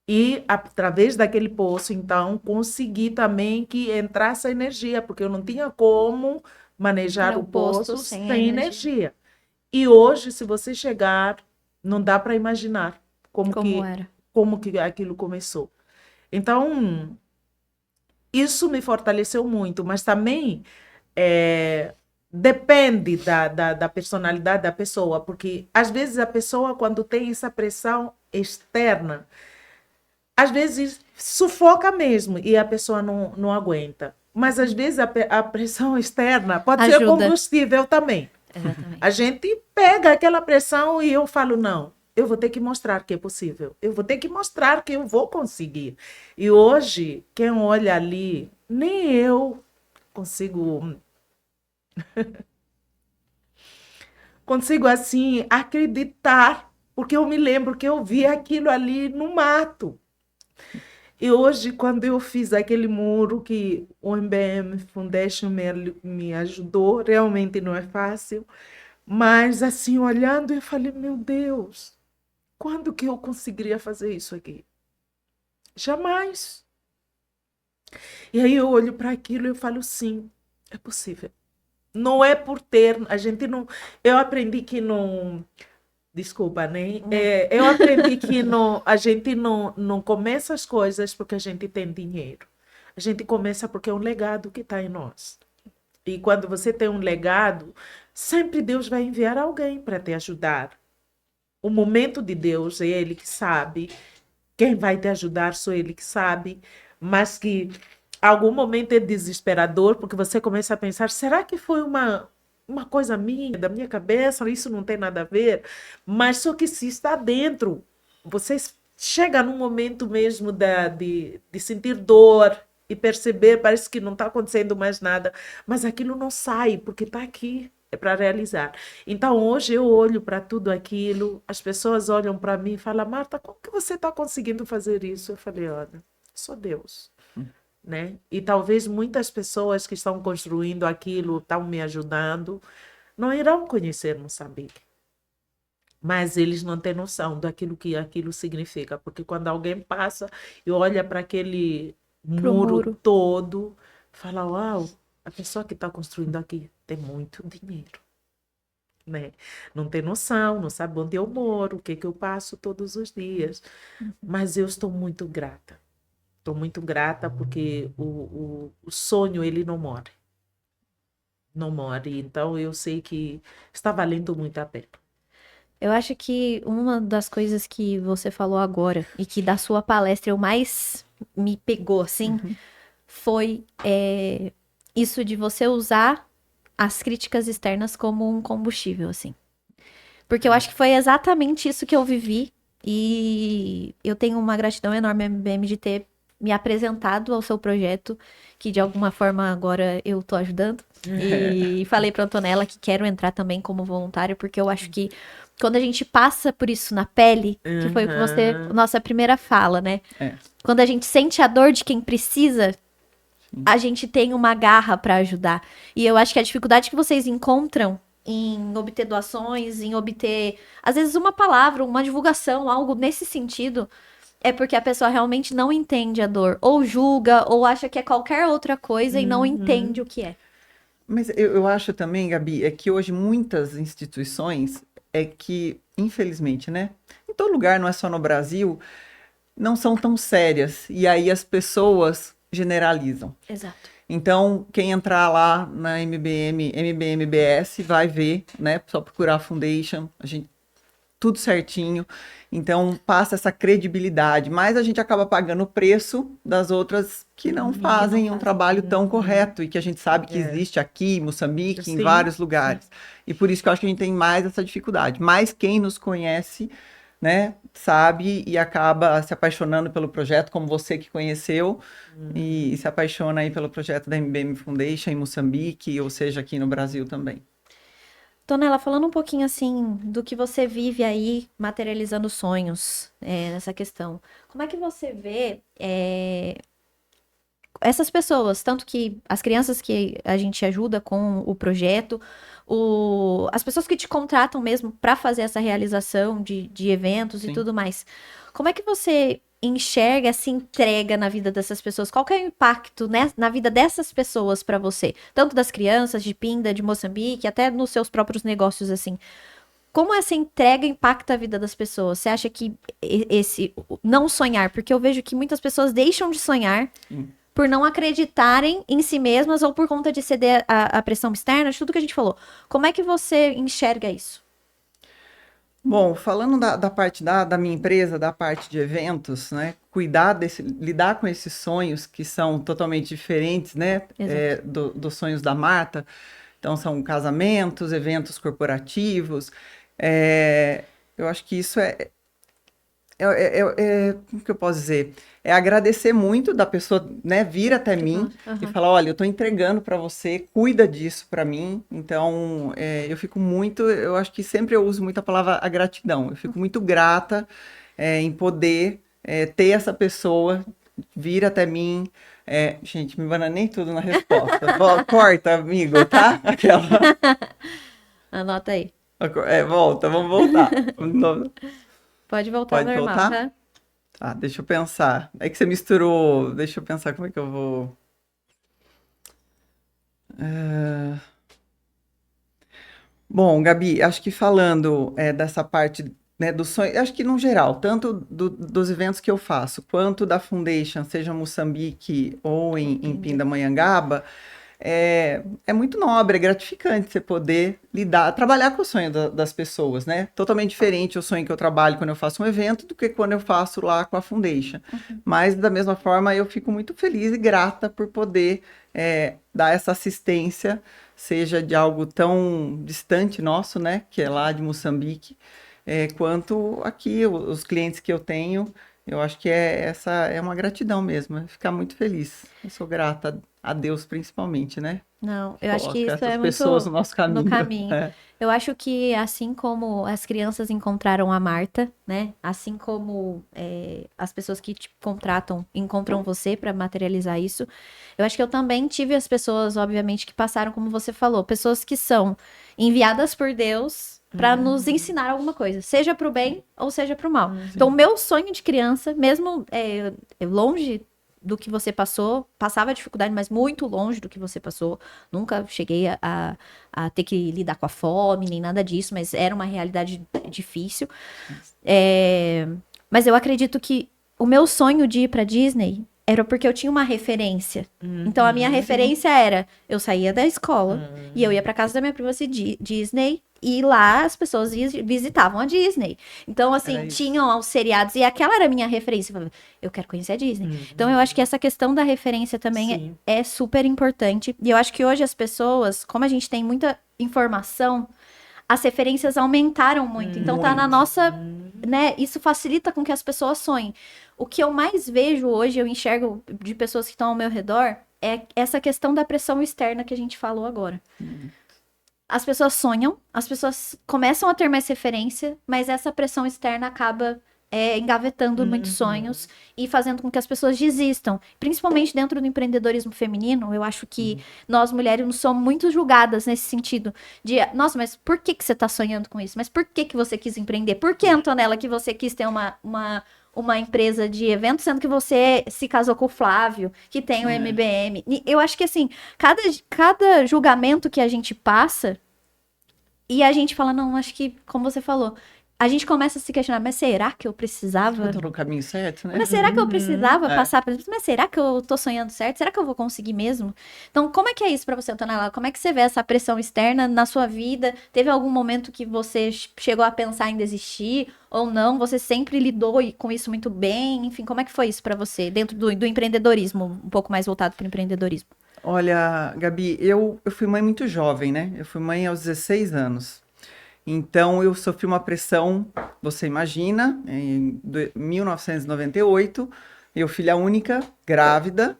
E através daquele poço, então, consegui também que entrasse a energia, porque eu não tinha como manejar Era o um poço poço sem sem energia. energia. E hoje, se você chegar, não dá para imaginar Como era. como que aquilo começou. Então, isso me fortaleceu muito, mas também depende da personalidade da pessoa, porque às vezes a pessoa, quando tem essa pressão externa, às vezes sufoca mesmo e a pessoa não aguenta. Mas às vezes a pressão externa pode ser Ajuda. combustível também. Exatamente. A gente pega aquela pressão e eu falo, não, eu vou ter que mostrar que é possível. Eu vou ter que mostrar que eu vou conseguir. E hoje, quem olha ali, nem eu consigo assim acreditar, porque eu me lembro que eu vi aquilo ali no mato. E hoje, quando eu fiz aquele muro que o MBM Foundation me ajudou, realmente não é fácil, mas assim, olhando, eu falei, meu Deus, quando que eu conseguiria fazer isso aqui? Jamais. E aí eu olho para aquilo e eu falo, sim, é possível. Não é por ter, a gente não, eu aprendi que não, desculpa, né? Eu aprendi que não, a gente não começa as coisas porque a gente tem dinheiro. A gente começa porque é um legado que está em nós. E quando você tem um legado, sempre Deus vai enviar alguém para te ajudar. O momento de Deus é Ele que sabe. Quem vai te ajudar sou Ele que sabe. Mas que algum momento é desesperador, porque você começa a pensar, será que foi uma coisa minha, da minha cabeça? Isso não tem nada a ver. Mas só que se está dentro, você chega num momento mesmo de sentir dor e perceber, parece que não está acontecendo mais nada, mas aquilo não sai, porque está aqui, é para realizar. Então, hoje eu olho para tudo aquilo, as pessoas olham para mim e falam, Marta, como que você está conseguindo fazer isso? Eu falei, olha, só Deus. Né? E talvez muitas pessoas que estão construindo aquilo, estão me ajudando, não irão conhecer Moçambique. Mas eles não têm noção daquilo que aquilo significa, porque quando alguém passa e olha para aquele Pro muro muro. todo, fala, uau, a pessoa que está construindo aqui tem muito dinheiro, né? Não tem noção, não sabe onde eu moro, o que que eu passo todos os dias. Mas eu estou muito grata. Estou muito grata porque o sonho, ele não morre. Não morre. Então, eu sei que está valendo muito a pena. Eu acho que uma das coisas que você falou agora e que da sua palestra eu mais me pegou, assim, foi isso de você usar as críticas externas como um combustível, assim. Porque eu acho que foi exatamente isso que eu vivi e eu tenho uma gratidão enorme, MBM, de ter me apresentado ao seu projeto, que de alguma forma agora eu tô ajudando. E falei pra Antonella que quero entrar também como voluntária, porque eu acho que quando a gente passa por isso na pele, que foi o que você, nossa primeira fala, né? É. Quando a gente sente a dor de quem precisa, a gente tem uma garra pra ajudar. E eu acho que a dificuldade que vocês encontram em obter doações, em obter, às vezes, uma palavra, uma divulgação, algo nesse sentido, é porque a pessoa realmente não entende a dor, ou julga, ou acha que é qualquer outra coisa e não entende o que é. Mas eu acho também, Gabi, é que hoje muitas instituições é que, infelizmente, né? Em todo lugar, não é só no Brasil, não são tão sérias. E aí as pessoas generalizam. Exato. Então, quem entrar lá na MBMBS vai ver, né? Só procurar a Foundation, a gente tudo certinho. Então, passa essa credibilidade, mas a gente acaba pagando o preço das outras que não fazem um trabalho tão correto e que a gente sabe que existe aqui em Moçambique, em Sim, vários lugares. E por isso que eu acho que a gente tem mais essa dificuldade. Mas quem nos conhece, né, sabe e acaba se apaixonando pelo projeto, como você que conheceu, e se apaixona aí pelo projeto da MBM Foundation em Moçambique, ou seja, aqui no Brasil também. Tonela, falando um pouquinho assim do que você vive aí materializando sonhos nessa questão, como é que você vê essas pessoas, tanto que as crianças que a gente ajuda com o projeto, as pessoas que te contratam mesmo para fazer essa realização de eventos Sim. e tudo mais, como é que você enxerga essa entrega na vida dessas pessoas? Qual que é o impacto, né, na vida dessas pessoas para você? Tanto das crianças de Pinda, de Moçambique, até nos seus próprios negócios, assim. Como essa entrega impacta a vida das pessoas? Você acha que esse não sonhar, porque eu vejo que muitas pessoas deixam de sonhar por não acreditarem em si mesmas ou por conta de ceder à pressão externa, de tudo que a gente falou. Como é que você enxerga isso? Bom, falando da parte da minha empresa, da parte de eventos, né? Lidar com esses sonhos que são totalmente diferentes, né? Exato. Dos sonhos da Marta. Então, são casamentos, eventos corporativos. Eu acho que isso como que eu posso dizer? É agradecer muito da pessoa, né, vir até mim e falar, olha, eu tô entregando para você, cuida disso para mim. Então, eu fico muito, eu acho que sempre eu uso muito a palavra a gratidão. Eu fico muito grata em poder ter essa pessoa vira até mim. Gente, me bananei tudo na resposta. Corta, amigo, tá? Aquela. Anota aí. Volta, vamos voltar. Pode voltar ao Pode normal, voltar? tá? Tá, deixa eu pensar. É que você misturou. Deixa eu pensar como é que eu vou. Bom, Gabi, acho que falando dessa parte, né, do sonho, acho que no geral, tanto dos eventos que eu faço, quanto da Foundation, seja Moçambique ou em Pindamonhangaba, é muito nobre, é gratificante você poder trabalhar com o sonho das pessoas, né? Totalmente diferente o sonho que eu trabalho quando eu faço um evento do que quando eu faço lá com a Foundation. Mas, da mesma forma, eu fico muito feliz e grata por poder dar essa assistência, seja de algo tão distante nosso, né? Que é lá de Moçambique, quanto aqui, os clientes que eu tenho. Eu acho que essa é uma gratidão mesmo, é ficar muito feliz. Eu sou grata a Deus, principalmente, né? Não, eu acho que Coloca isso essas é muito pessoas no nosso caminho. no caminho. É. Eu acho que assim como as crianças encontraram a Marta, né? Assim como as pessoas que te contratam encontram você para materializar isso, eu acho que eu também tive as pessoas, obviamente, que passaram, como você falou, pessoas que são enviadas por Deus para nos ensinar alguma coisa, seja para o bem ou seja para o mal. Então, o meu sonho de criança, mesmo longe do que você passava dificuldade, mas muito longe do que você passou. Nunca cheguei a ter que lidar com a fome, nem nada disso, mas era uma realidade difícil. Mas eu acredito que o meu sonho de ir pra Disney era porque eu tinha uma referência. Então, a minha referência era, eu saía da escola e eu ia pra casa da minha prima Disney, e lá as pessoas visitavam a Disney. Então, assim, tinham os seriados, e aquela era a minha referência. Eu falava, eu quero conhecer a Disney. Então, eu acho que essa questão da referência também é super importante. E eu acho que hoje as pessoas, como a gente tem muita informação, as referências aumentaram muito. Então, tá na nossa, né? Isso facilita com que as pessoas sonhem. O que eu mais vejo hoje, eu enxergo de pessoas que estão ao meu redor, é essa questão da pressão externa que a gente falou agora. As pessoas sonham, as pessoas começam a ter mais referência, mas essa pressão externa acaba engavetando muitos sonhos e fazendo com que as pessoas desistam. Principalmente dentro do empreendedorismo feminino, eu acho que nós mulheres somos muito julgadas nesse sentido de, nossa, mas por que você está sonhando com isso? Mas por que você quis empreender? Por que, Antonella, que você quis ter uma empresa de eventos, sendo que você se casou com o Flávio, que tem o MBM? Eu acho que, assim, cada julgamento que a gente passa, e a gente fala, não, acho que, como você falou, a gente começa a se questionar, mas será que eu precisava? Eu tô no caminho certo, né? Mas será que eu precisava passar por isso? Mas será que eu tô sonhando certo? Será que eu vou conseguir mesmo? Então, como é que é isso pra você, Antonella? Como é que você vê essa pressão externa na sua vida? Teve algum momento que você chegou a pensar em desistir ou não? Você sempre lidou com isso muito bem? Enfim, como é que foi isso pra você, dentro do empreendedorismo, um pouco mais voltado pro empreendedorismo? Olha, Gabi, eu fui mãe muito jovem, né? Eu fui mãe aos 16 anos. Então, eu sofri uma pressão, você imagina, em 1998, eu filha única, grávida,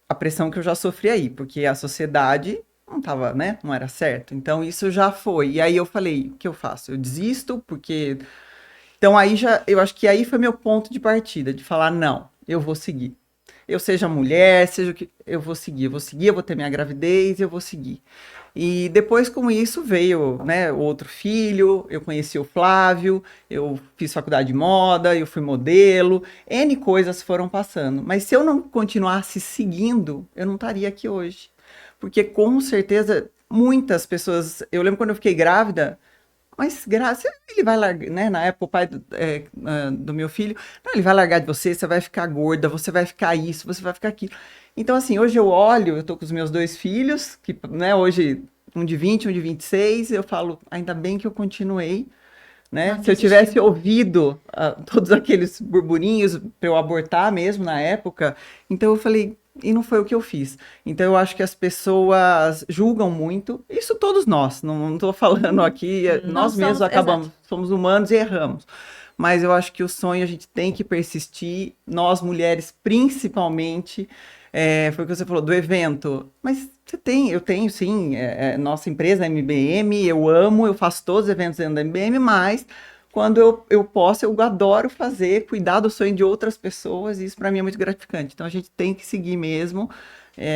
a pressão que eu já sofri aí, porque a sociedade não tava, né, não era certo. Então, isso já foi. E aí eu falei, o que eu faço? Eu desisto, porque... Então, aí eu acho que aí foi meu ponto de partida, de falar, não, eu vou seguir. Eu seja mulher, seja o que... eu vou seguir, eu vou ter minha gravidez, eu vou seguir. E depois, com isso, veio, né, outro filho, eu conheci o Flávio, eu fiz faculdade de moda, eu fui modelo, N coisas foram passando. Mas se eu não continuasse seguindo, eu não estaria aqui hoje. Porque, com certeza, muitas pessoas... Eu lembro quando eu fiquei grávida, mas ele vai largar, né? Na época, o pai do meu filho, não, ele vai largar de você, você vai ficar gorda, você vai ficar isso, você vai ficar aquilo. Então, assim, hoje eu olho, eu tô com os meus 2 filhos, que, né, hoje, um de 20, um de 26, eu falo, ainda bem que eu continuei, né? Se eu tivesse ouvido todos aqueles burburinhos para eu abortar mesmo na época, então eu falei, e não foi o que eu fiz. Então eu acho que as pessoas julgam muito, isso todos nós, não tô falando aqui, nós mesmos acabamos, somos humanos e erramos. Mas eu acho que o sonho a gente tem que persistir, nós mulheres principalmente, foi o que você falou, do evento. Mas eu tenho sim, nossa empresa, a MBM, eu amo, eu faço todos os eventos dentro da MBM, mas quando eu posso, eu adoro fazer, cuidar do sonho de outras pessoas, e isso para mim é muito gratificante. Então a gente tem que seguir mesmo,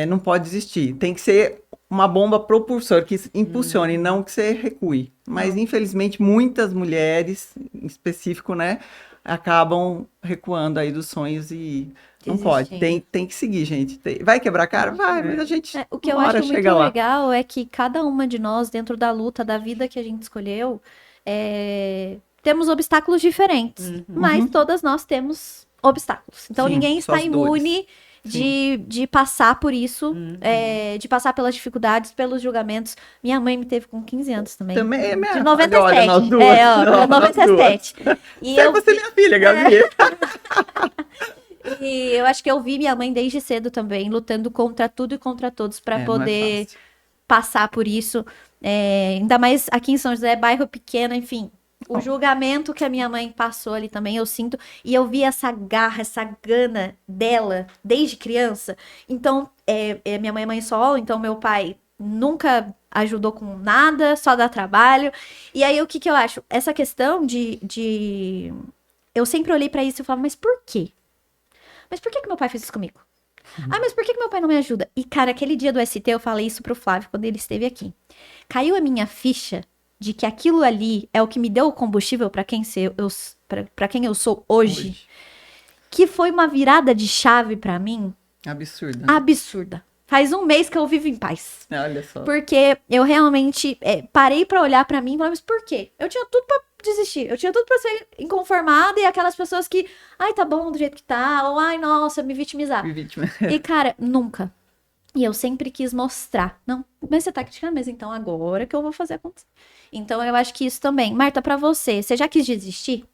não pode desistir. Tem que ser uma bomba propulsora, que impulsione, não que você recue. Mas, infelizmente, muitas mulheres, em específico, né, acabam recuando aí dos sonhos e não pode. Tem que seguir, gente. Vai quebrar a cara? Vai, mas a gente O que eu uma hora acho muito chega lá. legal é que cada uma de nós, dentro da luta, da vida que a gente escolheu, temos obstáculos diferentes, mas todas nós temos obstáculos. Então Sim, ninguém está suas dores. imune de passar por isso, de passar pelas dificuldades, pelos julgamentos. Minha mãe me teve com 15 anos também. Também é minha... De 97. Olha, nós duas. Ó, Nós 97. E duas. Você é minha filha, Gabi. E eu acho que eu vi minha mãe desde cedo também, lutando contra tudo e contra todos para Não é poder fácil. passar por isso. Ainda mais aqui em São José, bairro pequeno, enfim. O julgamento que a minha mãe passou ali também, eu sinto. E eu vi essa garra, essa gana dela desde criança. Então, minha mãe é mãe solo, então meu pai nunca ajudou com nada, só dá trabalho. E aí, o que eu acho? Essa questão de... Eu sempre olhei pra isso e falava, mas por quê? Mas por que meu pai fez isso comigo? Ah, mas por que meu pai não me ajuda? E, cara, aquele dia do ST, eu falei isso pro Flávio quando ele esteve aqui. Caiu a minha ficha de que aquilo ali é o que me deu o combustível pra quem eu sou hoje. Que foi uma virada de chave pra mim Absurda. absurda. Faz um mês que eu vivo em paz. Olha só. Porque eu realmente parei pra olhar pra mim e falei, mas por quê? Eu tinha tudo pra desistir. Eu tinha tudo pra ser inconformada e aquelas pessoas que, ai, tá bom do jeito que tá, ou ai, nossa, me vitimizar. E, cara, nunca. E eu sempre quis mostrar. Não, mas você tá criticando, mas então agora que eu vou fazer acontecer. Então eu acho que isso também. Marta, pra você já quis desistir?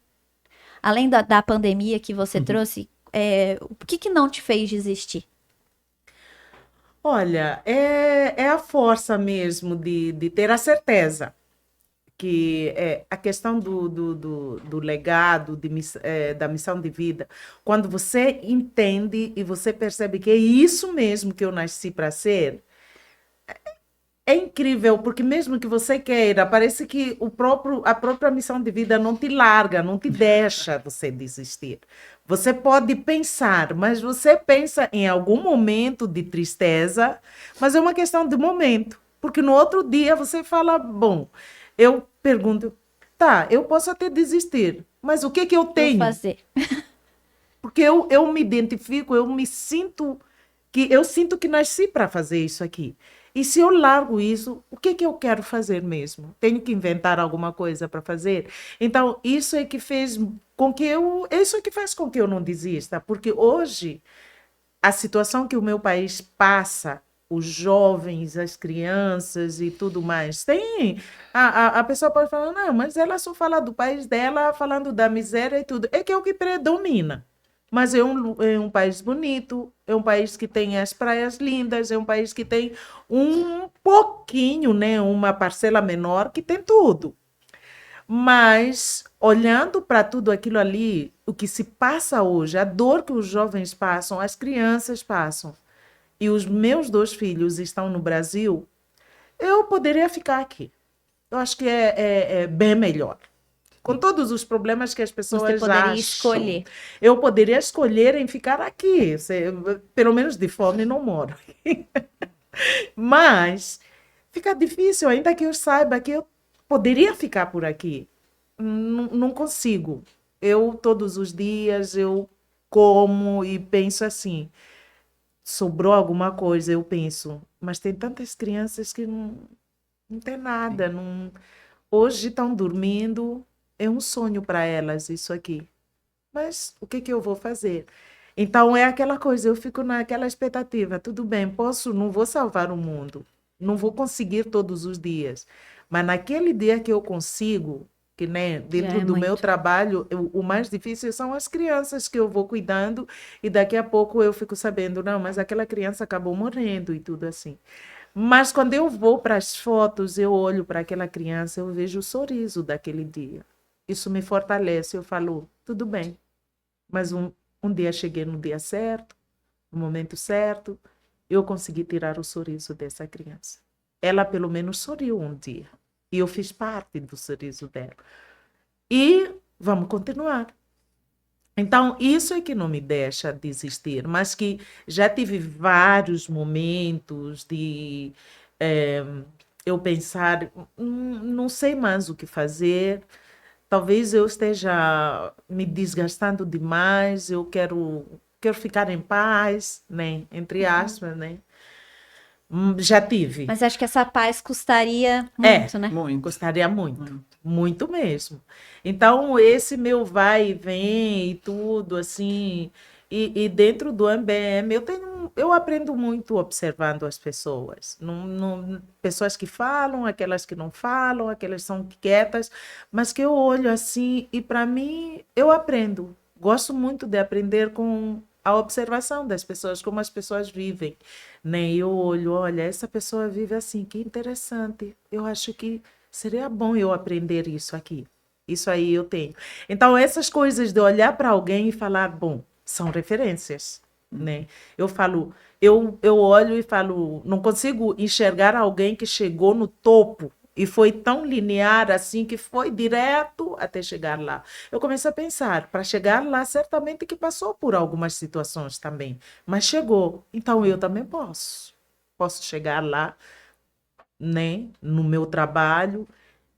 Além da pandemia que você trouxe, o que não te fez desistir? Olha, é a força mesmo de ter a certeza que a questão do legado, da missão de vida, quando você entende e você percebe que é isso mesmo que eu nasci para ser, é incrível, porque mesmo que você queira, parece que a própria missão de vida não te larga, não te deixa você desistir. Você pode pensar, mas você pensa em algum momento de tristeza, mas é uma questão de momento. Porque no outro dia você fala, bom, eu pergunto, tá, eu posso até desistir, mas o que eu tenho? Vou fazer. Porque eu me identifico, eu sinto que nasci para fazer isso aqui. E se eu largo isso, o que eu quero fazer mesmo? Tenho que inventar alguma coisa para fazer? Então, isso é que fez com que isso é que faz com que eu não desista, porque hoje a situação que o meu país passa, os jovens, as crianças e tudo mais, a pessoa pode falar, não, mas ela só fala do país dela, falando da miséria e tudo. É que é o que predomina. Mas é um país bonito, é um país que tem as praias lindas, é um país que tem um pouquinho, né, uma parcela menor, que tem tudo. Mas, olhando para tudo aquilo ali, o que se passa hoje, a dor que os jovens passam, as crianças passam, e os meus 2 filhos estão no Brasil, eu poderia ficar aqui. Eu acho que é bem melhor. Com todos os problemas que as pessoas Você poderia acham. escolher. Eu poderia escolher em ficar aqui. Pelo menos de fome não moro. Mas fica difícil, ainda que eu saiba que eu poderia ficar por aqui. Não consigo. Todos os dias, eu como e penso assim, sobrou alguma coisa, eu penso, mas tem tantas crianças que não tem nada, hoje estão dormindo, é um sonho para elas isso aqui. Mas o que eu vou fazer? Então é aquela coisa, eu fico naquela expectativa, tudo bem, não vou salvar o mundo, não vou conseguir todos os dias, mas naquele dia que eu consigo, que né, dentro do meu trabalho, o mais difícil são as crianças que eu vou cuidando e daqui a pouco eu fico sabendo, não, mas aquela criança acabou morrendo e tudo assim. Mas quando eu vou para as fotos, eu olho para aquela criança, eu vejo o sorriso daquele dia. Isso me fortalece, eu falo, tudo bem, mas um dia cheguei no dia certo, no momento certo, eu consegui tirar o sorriso dessa criança. Ela pelo menos sorriu um dia. E eu fiz parte do sorriso dela. e vamos continuar. Então, isso é que não me deixa desistir, mas que já tive vários momentos de eu pensar, não sei mais o que fazer, talvez eu esteja me desgastando demais, eu quero ficar em paz, né? Entre aspas, né? Já tive. Mas acho que essa paz custaria É. muito, né? Muito. Gostaria muito, Muito. muito mesmo. Então, esse meu vai e vem e tudo, assim, e dentro do MBM, eu aprendo muito observando as pessoas. Pessoas que falam, aquelas que não falam, aquelas que são quietas, mas que eu olho assim e, para mim, eu aprendo. Gosto muito de aprender com a observação das pessoas, como as pessoas vivem, né? Eu olho, olha, essa pessoa vive assim, que interessante. Eu acho que seria bom eu aprender isso aqui. Isso aí eu tenho. Então, essas coisas de olhar para alguém e falar, bom, são referências, né? Eu falo, eu olho e falo, não consigo enxergar alguém que chegou no topo e foi tão linear assim que foi direto até chegar lá. Eu começo a pensar, para chegar lá, certamente que passou por algumas situações também, mas chegou. Então, eu também posso. Posso chegar lá, né, no meu trabalho.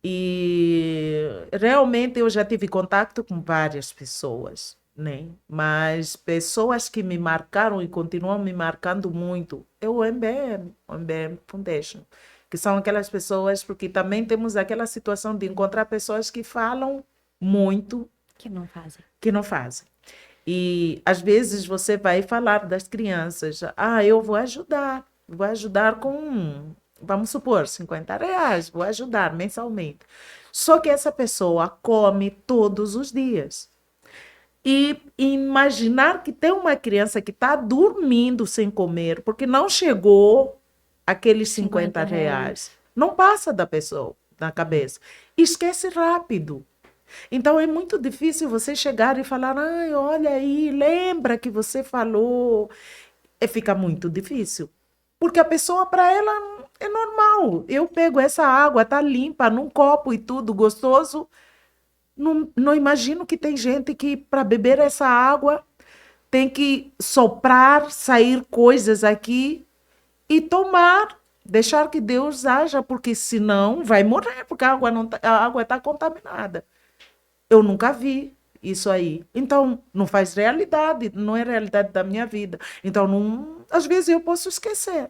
E realmente eu já tive contato com várias pessoas, né? Mas pessoas que me marcaram e continuam me marcando muito é o MBM Foundation, que são aquelas pessoas, porque também temos aquela situação de encontrar pessoas que falam muito, Que não fazem. que não fazem. E às vezes você vai falar das crianças, ah, eu vou ajudar com, vamos supor, R$ 50, vou ajudar mensalmente. Só que essa pessoa come todos os dias. E imaginar que tem uma criança que está dormindo sem comer, porque não chegou aqueles R$ 50, não passa da pessoa na cabeça. Esquece rápido. Então é muito difícil você chegar e falar, ai, olha aí, lembra que você falou. Fica muito difícil. Porque a pessoa, para ela, é normal. Eu pego essa água, tá limpa, num copo e tudo, gostoso. Não imagino que tem gente que, para beber essa água, tem que soprar, sair coisas aqui e tomar. Deixar que Deus haja, porque senão vai morrer, porque a água está contaminada. Eu nunca vi isso aí. Então, não faz realidade, não é realidade da minha vida. Então, às vezes eu posso esquecer.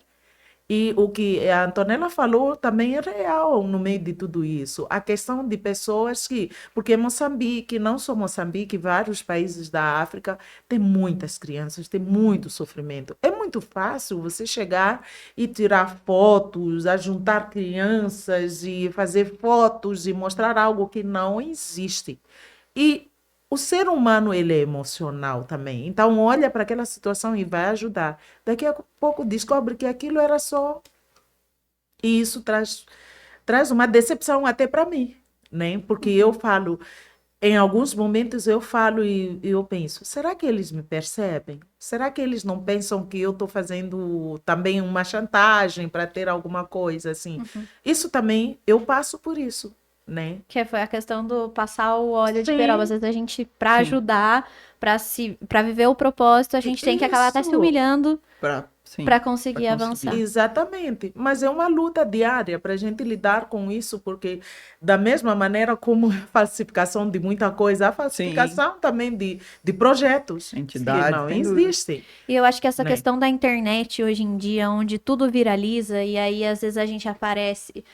E o que a Antonella falou também é real no meio de tudo isso. A questão de pessoas que. Porque Moçambique, não só Moçambique, vários países da África, tem muitas crianças, tem muito sofrimento. É muito fácil você chegar e tirar fotos, ajuntar crianças e fazer fotos e mostrar algo que não existe. E o ser humano, ele é emocional também. Então, olha para aquela situação e vai ajudar. Daqui a pouco descobre que aquilo era só. E isso traz uma decepção até para mim, né? Porque eu falo, em alguns momentos eu falo e eu penso, será que eles me percebem? Será que eles não pensam que eu estou fazendo também uma chantagem para ter alguma coisa assim? Isso também, eu passo por isso, né? Que foi a questão do passar o óleo de Sim. peroba. Às vezes a gente, pra Sim. ajudar, pra viver o propósito, a gente tem que acabar até se Isso. humilhando Sim, pra conseguir pra avançar. Exatamente, mas é uma luta diária para a gente lidar com isso, porque da mesma maneira como a falsificação de muita coisa, a falsificação também de projetos que Entidades, não sem dúvida. existem. E eu acho que essa Né? questão da internet hoje em dia, onde tudo viraliza, e aí às vezes a gente aparece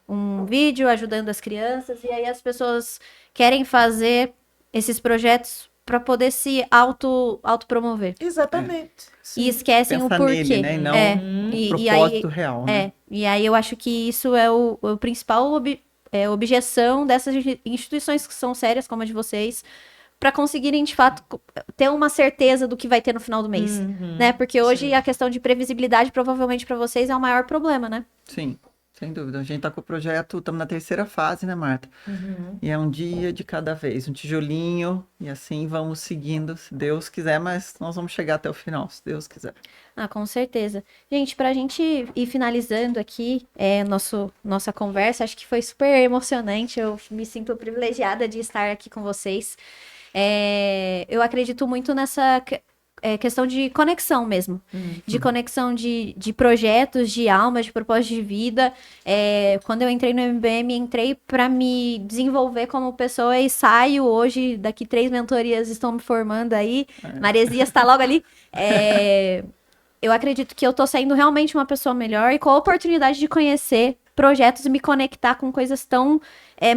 um vídeo ajudando as crianças, e aí as pessoas querem fazer esses projetos para poder se autopromover. Exatamente. E esquecem o Pensa porquê. nele, né? E não E aí, propósito real, né? e aí eu acho que isso é o principal objeção dessas instituições que são sérias, como a de vocês, para conseguirem, de fato, ter uma certeza do que vai ter no final do mês, né? Porque hoje a questão de previsibilidade, provavelmente, para vocês, é o maior problema, né? Sim. Sem dúvida. A gente tá com o projeto, estamos na terceira fase, né, Marta? E é um dia de cada vez, um tijolinho, e assim vamos seguindo, se Deus quiser, mas nós vamos chegar até o final, se Deus quiser. Ah, com certeza. Gente, pra gente ir finalizando aqui nossa conversa, acho que foi super emocionante. Eu me sinto privilegiada de estar aqui com vocês. Eu acredito muito nessa questão de conexão mesmo. De conexão de projetos, de alma, de propósito de vida. Quando eu entrei no MBM, entrei para me desenvolver como pessoa e saio hoje, daqui 3 mentorias estão me formando aí. Maresias está logo ali. Eu acredito que eu tô saindo realmente uma pessoa melhor e com a oportunidade de conhecer projetos e me conectar com coisas tão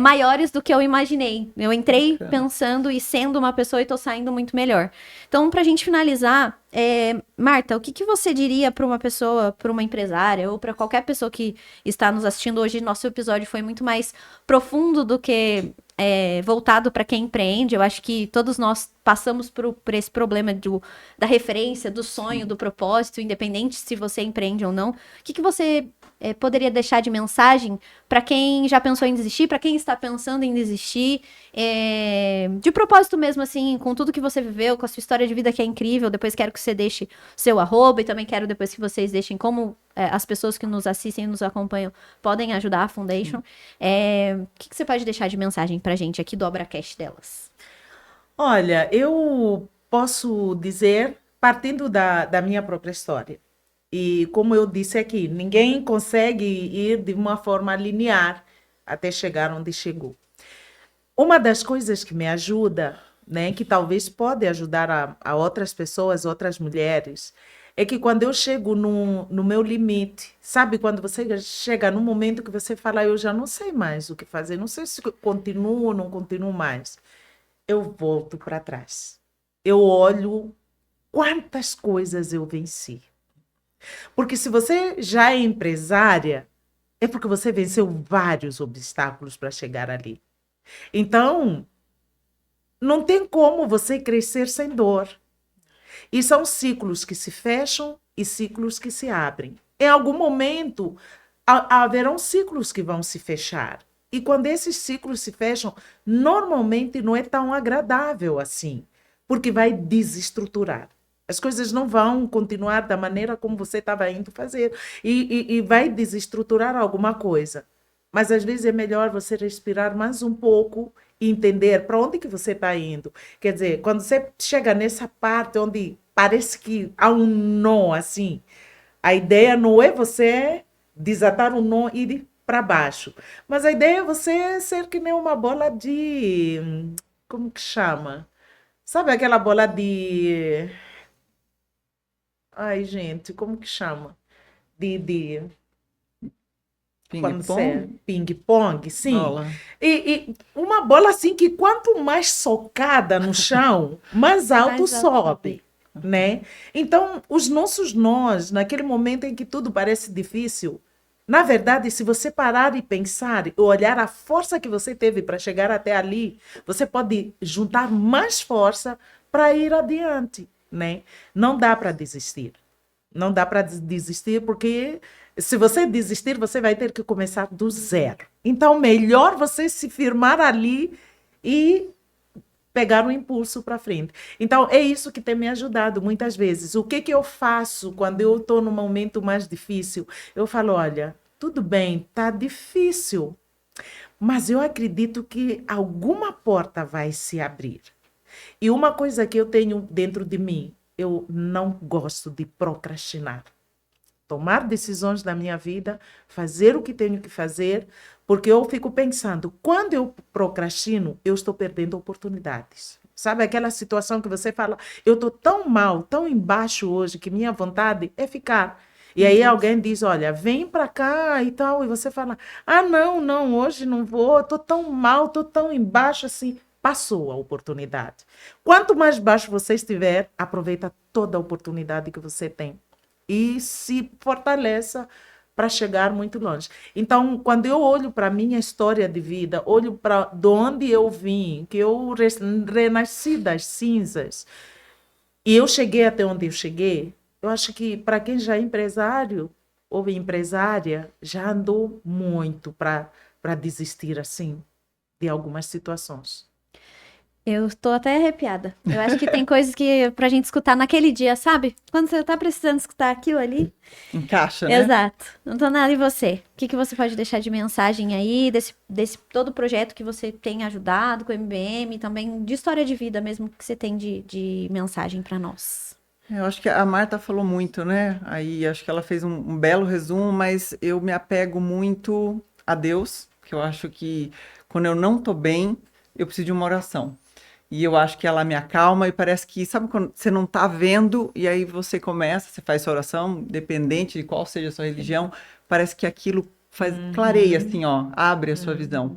maiores do que eu imaginei. Eu entrei pensando e sendo uma pessoa e tô saindo muito melhor. Então, pra gente finalizar, Marta, o que você diria para uma pessoa, para uma empresária ou para qualquer pessoa que está nos assistindo hoje? Nosso episódio foi muito mais profundo do que voltado para quem empreende. Eu acho que todos nós passamos por esse problema da referência, do sonho, do propósito, independente se você empreende ou não. O que você poderia deixar de mensagem para quem já pensou em desistir, para quem está pensando em desistir, de propósito mesmo, assim, com tudo que você viveu, com a sua história de vida que é incrível. Depois quero que você deixe seu arroba e também quero depois que vocês deixem como as pessoas que nos assistem e nos acompanham podem ajudar a Foundation. O que você pode deixar de mensagem pra gente aqui do Obracast delas? Olha, eu posso dizer, partindo da minha própria história, e como eu disse aqui, ninguém consegue ir de uma forma linear até chegar onde chegou. Uma das coisas que me ajuda, né, que talvez pode ajudar a outras pessoas, outras mulheres, é que quando eu chego no meu limite, sabe, quando você chega num momento que você fala, eu já não sei mais o que fazer, não sei se continuo ou não continuo mais, eu volto para trás. Eu olho quantas coisas eu venci. Porque se você já é empresária, é porque você venceu vários obstáculos para chegar ali. Então, não tem como você crescer sem dor. E são ciclos que se fecham e ciclos que se abrem. Em algum momento, haverão ciclos que vão se fechar. E quando esses ciclos se fecham, normalmente não é tão agradável assim, porque vai desestruturar. As coisas não vão continuar da maneira como você estava indo fazer. E vai desestruturar alguma coisa. Mas às vezes é melhor você respirar mais um pouco e entender para onde que você está indo. Quer dizer, quando você chega nessa parte onde parece que há um nó assim, a ideia não é você desatar um nó e ir para baixo. Mas a ideia é você ser que nem uma bola de... Como que chama? Sabe aquela bola de... Ai, gente, como que chama? Quando você... Ping-pong, sim. Bola. E uma bola assim que quanto mais socada no chão, mais alto sobe, né? Então, os nossos nós, naquele momento em que tudo parece difícil, na verdade, se você parar e pensar, e olhar a força que você teve para chegar até ali, você pode juntar mais força para ir adiante, né? Não dá para desistir. Não dá para desistir porque se você desistir, você vai ter que começar do zero. Então, melhor você se firmar ali e pegar um impulso para frente. Então, é isso que tem me ajudado muitas vezes. O que eu faço quando eu estou num momento mais difícil? Eu falo, olha, tudo bem, tá difícil, mas eu acredito que alguma porta vai se abrir. E uma coisa que eu tenho dentro de mim, eu não gosto de procrastinar. Tomar decisões na minha vida, fazer o que tenho que fazer, porque eu fico pensando, quando eu procrastino, eu estou perdendo oportunidades. Sabe aquela situação que você fala, eu estou tão mal, tão embaixo hoje, que minha vontade é ficar. E aí alguém diz, olha, vem para cá e tal, e você fala, ah, não, hoje não vou, estou tão mal, estou tão embaixo assim. Passou a oportunidade. Quanto mais baixo você estiver, aproveita toda a oportunidade que você tem. E se fortaleça para chegar muito longe. Então, quando eu olho para a minha história de vida, olho para de onde eu vim, que eu renasci das cinzas, e eu cheguei até onde eu cheguei, eu acho que para quem já é empresário, ou empresária já andou muito para desistir assim de algumas situações. Eu tô até arrepiada. Eu acho que tem coisas que pra gente escutar naquele dia, sabe? Quando você tá precisando escutar aquilo ali. Encaixa, né? Exato. Antonella, e você? O que você pode deixar de mensagem aí, desse todo o projeto que você tem ajudado com o MBM, também de história de vida mesmo que você tem de mensagem pra nós? Eu acho que a Marta falou muito, né? Aí acho que ela fez um belo resumo, mas eu me apego muito a Deus, que eu acho que quando eu não tô bem, eu preciso de uma oração. E eu acho que ela me acalma e parece que, sabe quando você não tá vendo e aí você começa, você faz sua oração, independente de qual seja a sua religião, parece que aquilo clareia assim, ó, abre a sua visão.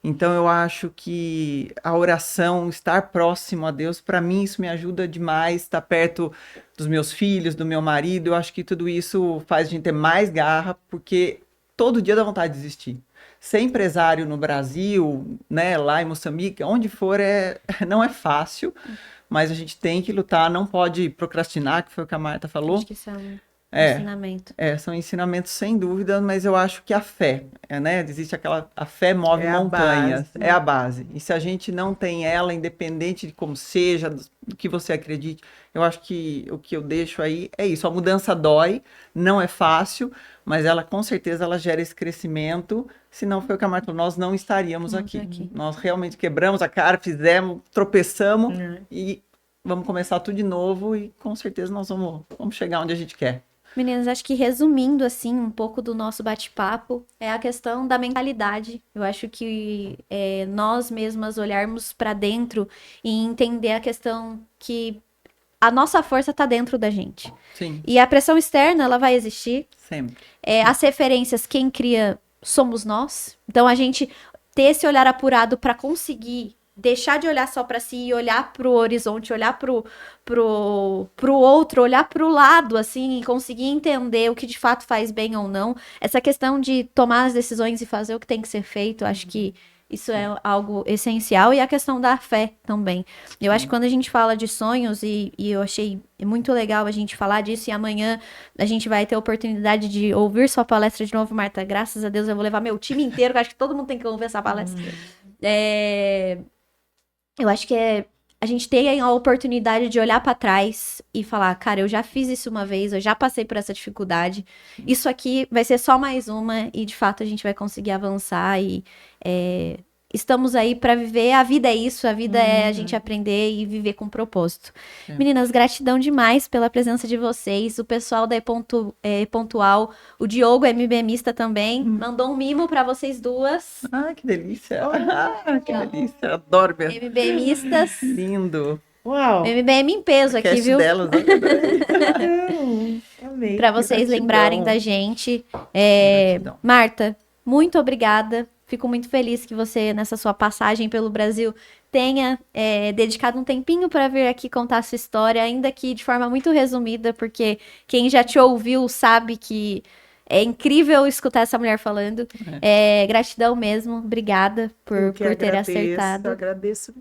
Então eu acho que a oração, estar próximo a Deus, para mim isso me ajuda demais, estar perto dos meus filhos, do meu marido, eu acho que tudo isso faz a gente ter mais garra, porque todo dia dá vontade de desistir. Ser empresário no Brasil, né, lá em Moçambique, onde for, não é fácil, mas a gente tem que lutar, não pode procrastinar, que foi o que a Marta falou. Acho que isso é um ensinamento. São ensinamentos sem dúvida, mas eu acho que a fé, né, existe a fé move montanhas, é a base. E se a gente não tem ela, independente de como seja, do que você acredite, eu acho que o que eu deixo aí é isso, a mudança dói, não é fácil, mas ela com certeza ela gera esse crescimento, se não foi o que a Marta falou, nós não estaríamos aqui. Nós realmente quebramos a cara, fizemos, tropeçamos e vamos começar tudo de novo e com certeza nós vamos chegar onde a gente quer. Meninas, acho que resumindo, assim, um pouco do nosso bate-papo, é a questão da mentalidade. Eu acho que nós mesmas olharmos para dentro e entender a questão que a nossa força tá dentro da gente. Sim. E a pressão externa, ela vai existir. Sempre. As referências, quem cria somos nós. Então, a gente ter esse olhar apurado para conseguir deixar de olhar só para si e olhar pro horizonte, olhar pro outro, olhar pro lado, assim, e conseguir entender o que de fato faz bem ou não. Essa questão de tomar as decisões e fazer o que tem que ser feito, acho que isso é algo essencial. E a questão da fé também. Eu acho que quando a gente fala de sonhos, e eu achei muito legal a gente falar disso, e amanhã a gente vai ter a oportunidade de ouvir sua palestra de novo, Marta. Graças a Deus eu vou levar meu time inteiro, que eu acho que todo mundo tem que ouvir essa palestra. Eu acho que a gente tem a oportunidade de olhar pra trás e falar, cara, eu já fiz isso uma vez, eu já passei por essa dificuldade, isso aqui vai ser só mais uma e de fato a gente vai conseguir avançar e estamos aí pra viver, a vida é isso, a vida é a gente aprender e viver com propósito. Meninas, gratidão demais pela presença de vocês, o pessoal da Pontual, o Diogo, MBMista também, mandou um mimo pra vocês duas. Ah, que delícia! Que delícia! Adoro ver. MBMistas. Lindo! Uau! MBM em peso aqui, viu? Delas, Amei. Pra vocês lembrarem da gente. Gratidão. Marta, muito obrigada. Fico muito feliz que você, nessa sua passagem pelo Brasil, tenha dedicado um tempinho para vir aqui contar a sua história, ainda que de forma muito resumida, porque quem já te ouviu sabe que é incrível escutar essa mulher falando. Gratidão mesmo, obrigada por ter acertado. Eu agradeço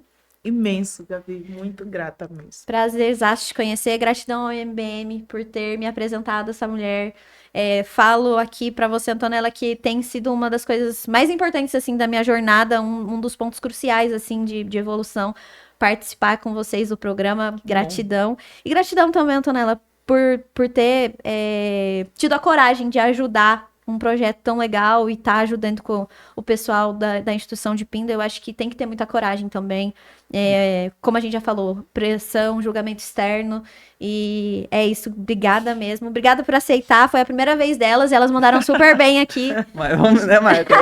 imenso, Gabi, muito grata mesmo. Prazerzaço te conhecer, gratidão ao MBM por ter me apresentado essa mulher. Falo aqui pra você, Antonella, que tem sido uma das coisas mais importantes, assim, da minha jornada, um dos pontos cruciais, assim, de evolução, participar com vocês do programa, gratidão. E gratidão também, Antonella, por ter tido a coragem de ajudar um projeto tão legal e tá ajudando com o pessoal da instituição de Pinda. Eu acho que tem que ter muita coragem também. Como a gente já falou, pressão, julgamento externo. E é isso. Obrigada mesmo. Obrigada por aceitar. Foi a primeira vez delas e elas mandaram super bem aqui. Mas vamos, né, Marta?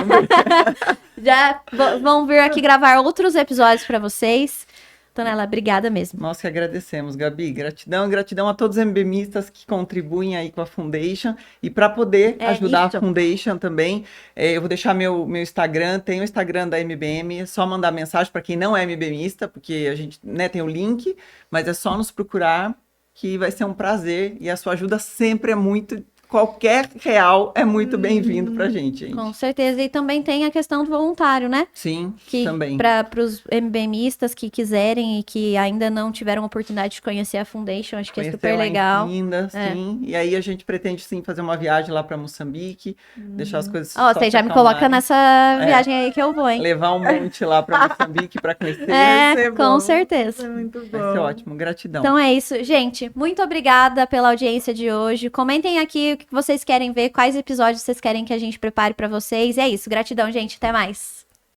Já vão vir aqui gravar outros episódios para vocês. Antonella, obrigada mesmo. Nós que agradecemos, Gabi. Gratidão a todos os MBMistas que contribuem aí com a Foundation. E para poder ajudar isso. a Foundation também, eu vou deixar meu Instagram. Tem o Instagram da MBM, é só mandar mensagem para quem não é MBMista, porque a gente tem o link, mas é só nos procurar que vai ser um prazer. E a sua ajuda sempre é muito qualquer real é muito bem-vindo pra gente. Com certeza. E também tem a questão do voluntário, né? Sim, Que também. para os MBMistas que quiserem e que ainda não tiveram oportunidade de conhecer a Foundation, acho que é Conhecer super lá em legal. Pinda, É. sim. E aí a gente pretende, sim, fazer uma viagem lá pra Moçambique, deixar as coisas Ó, só você se já me coloca acalmarem. nessa viagem aí que eu vou, hein? Levar um monte lá pra Moçambique pra conhecer. É, Vai ser com bom. certeza. É muito bom. Vai ser ótimo. Gratidão. Então é isso, gente. Muito obrigada pela audiência de hoje. Comentem aqui o que vocês querem ver, quais episódios vocês querem que a gente prepare pra vocês. E é isso. Gratidão, gente. Até mais.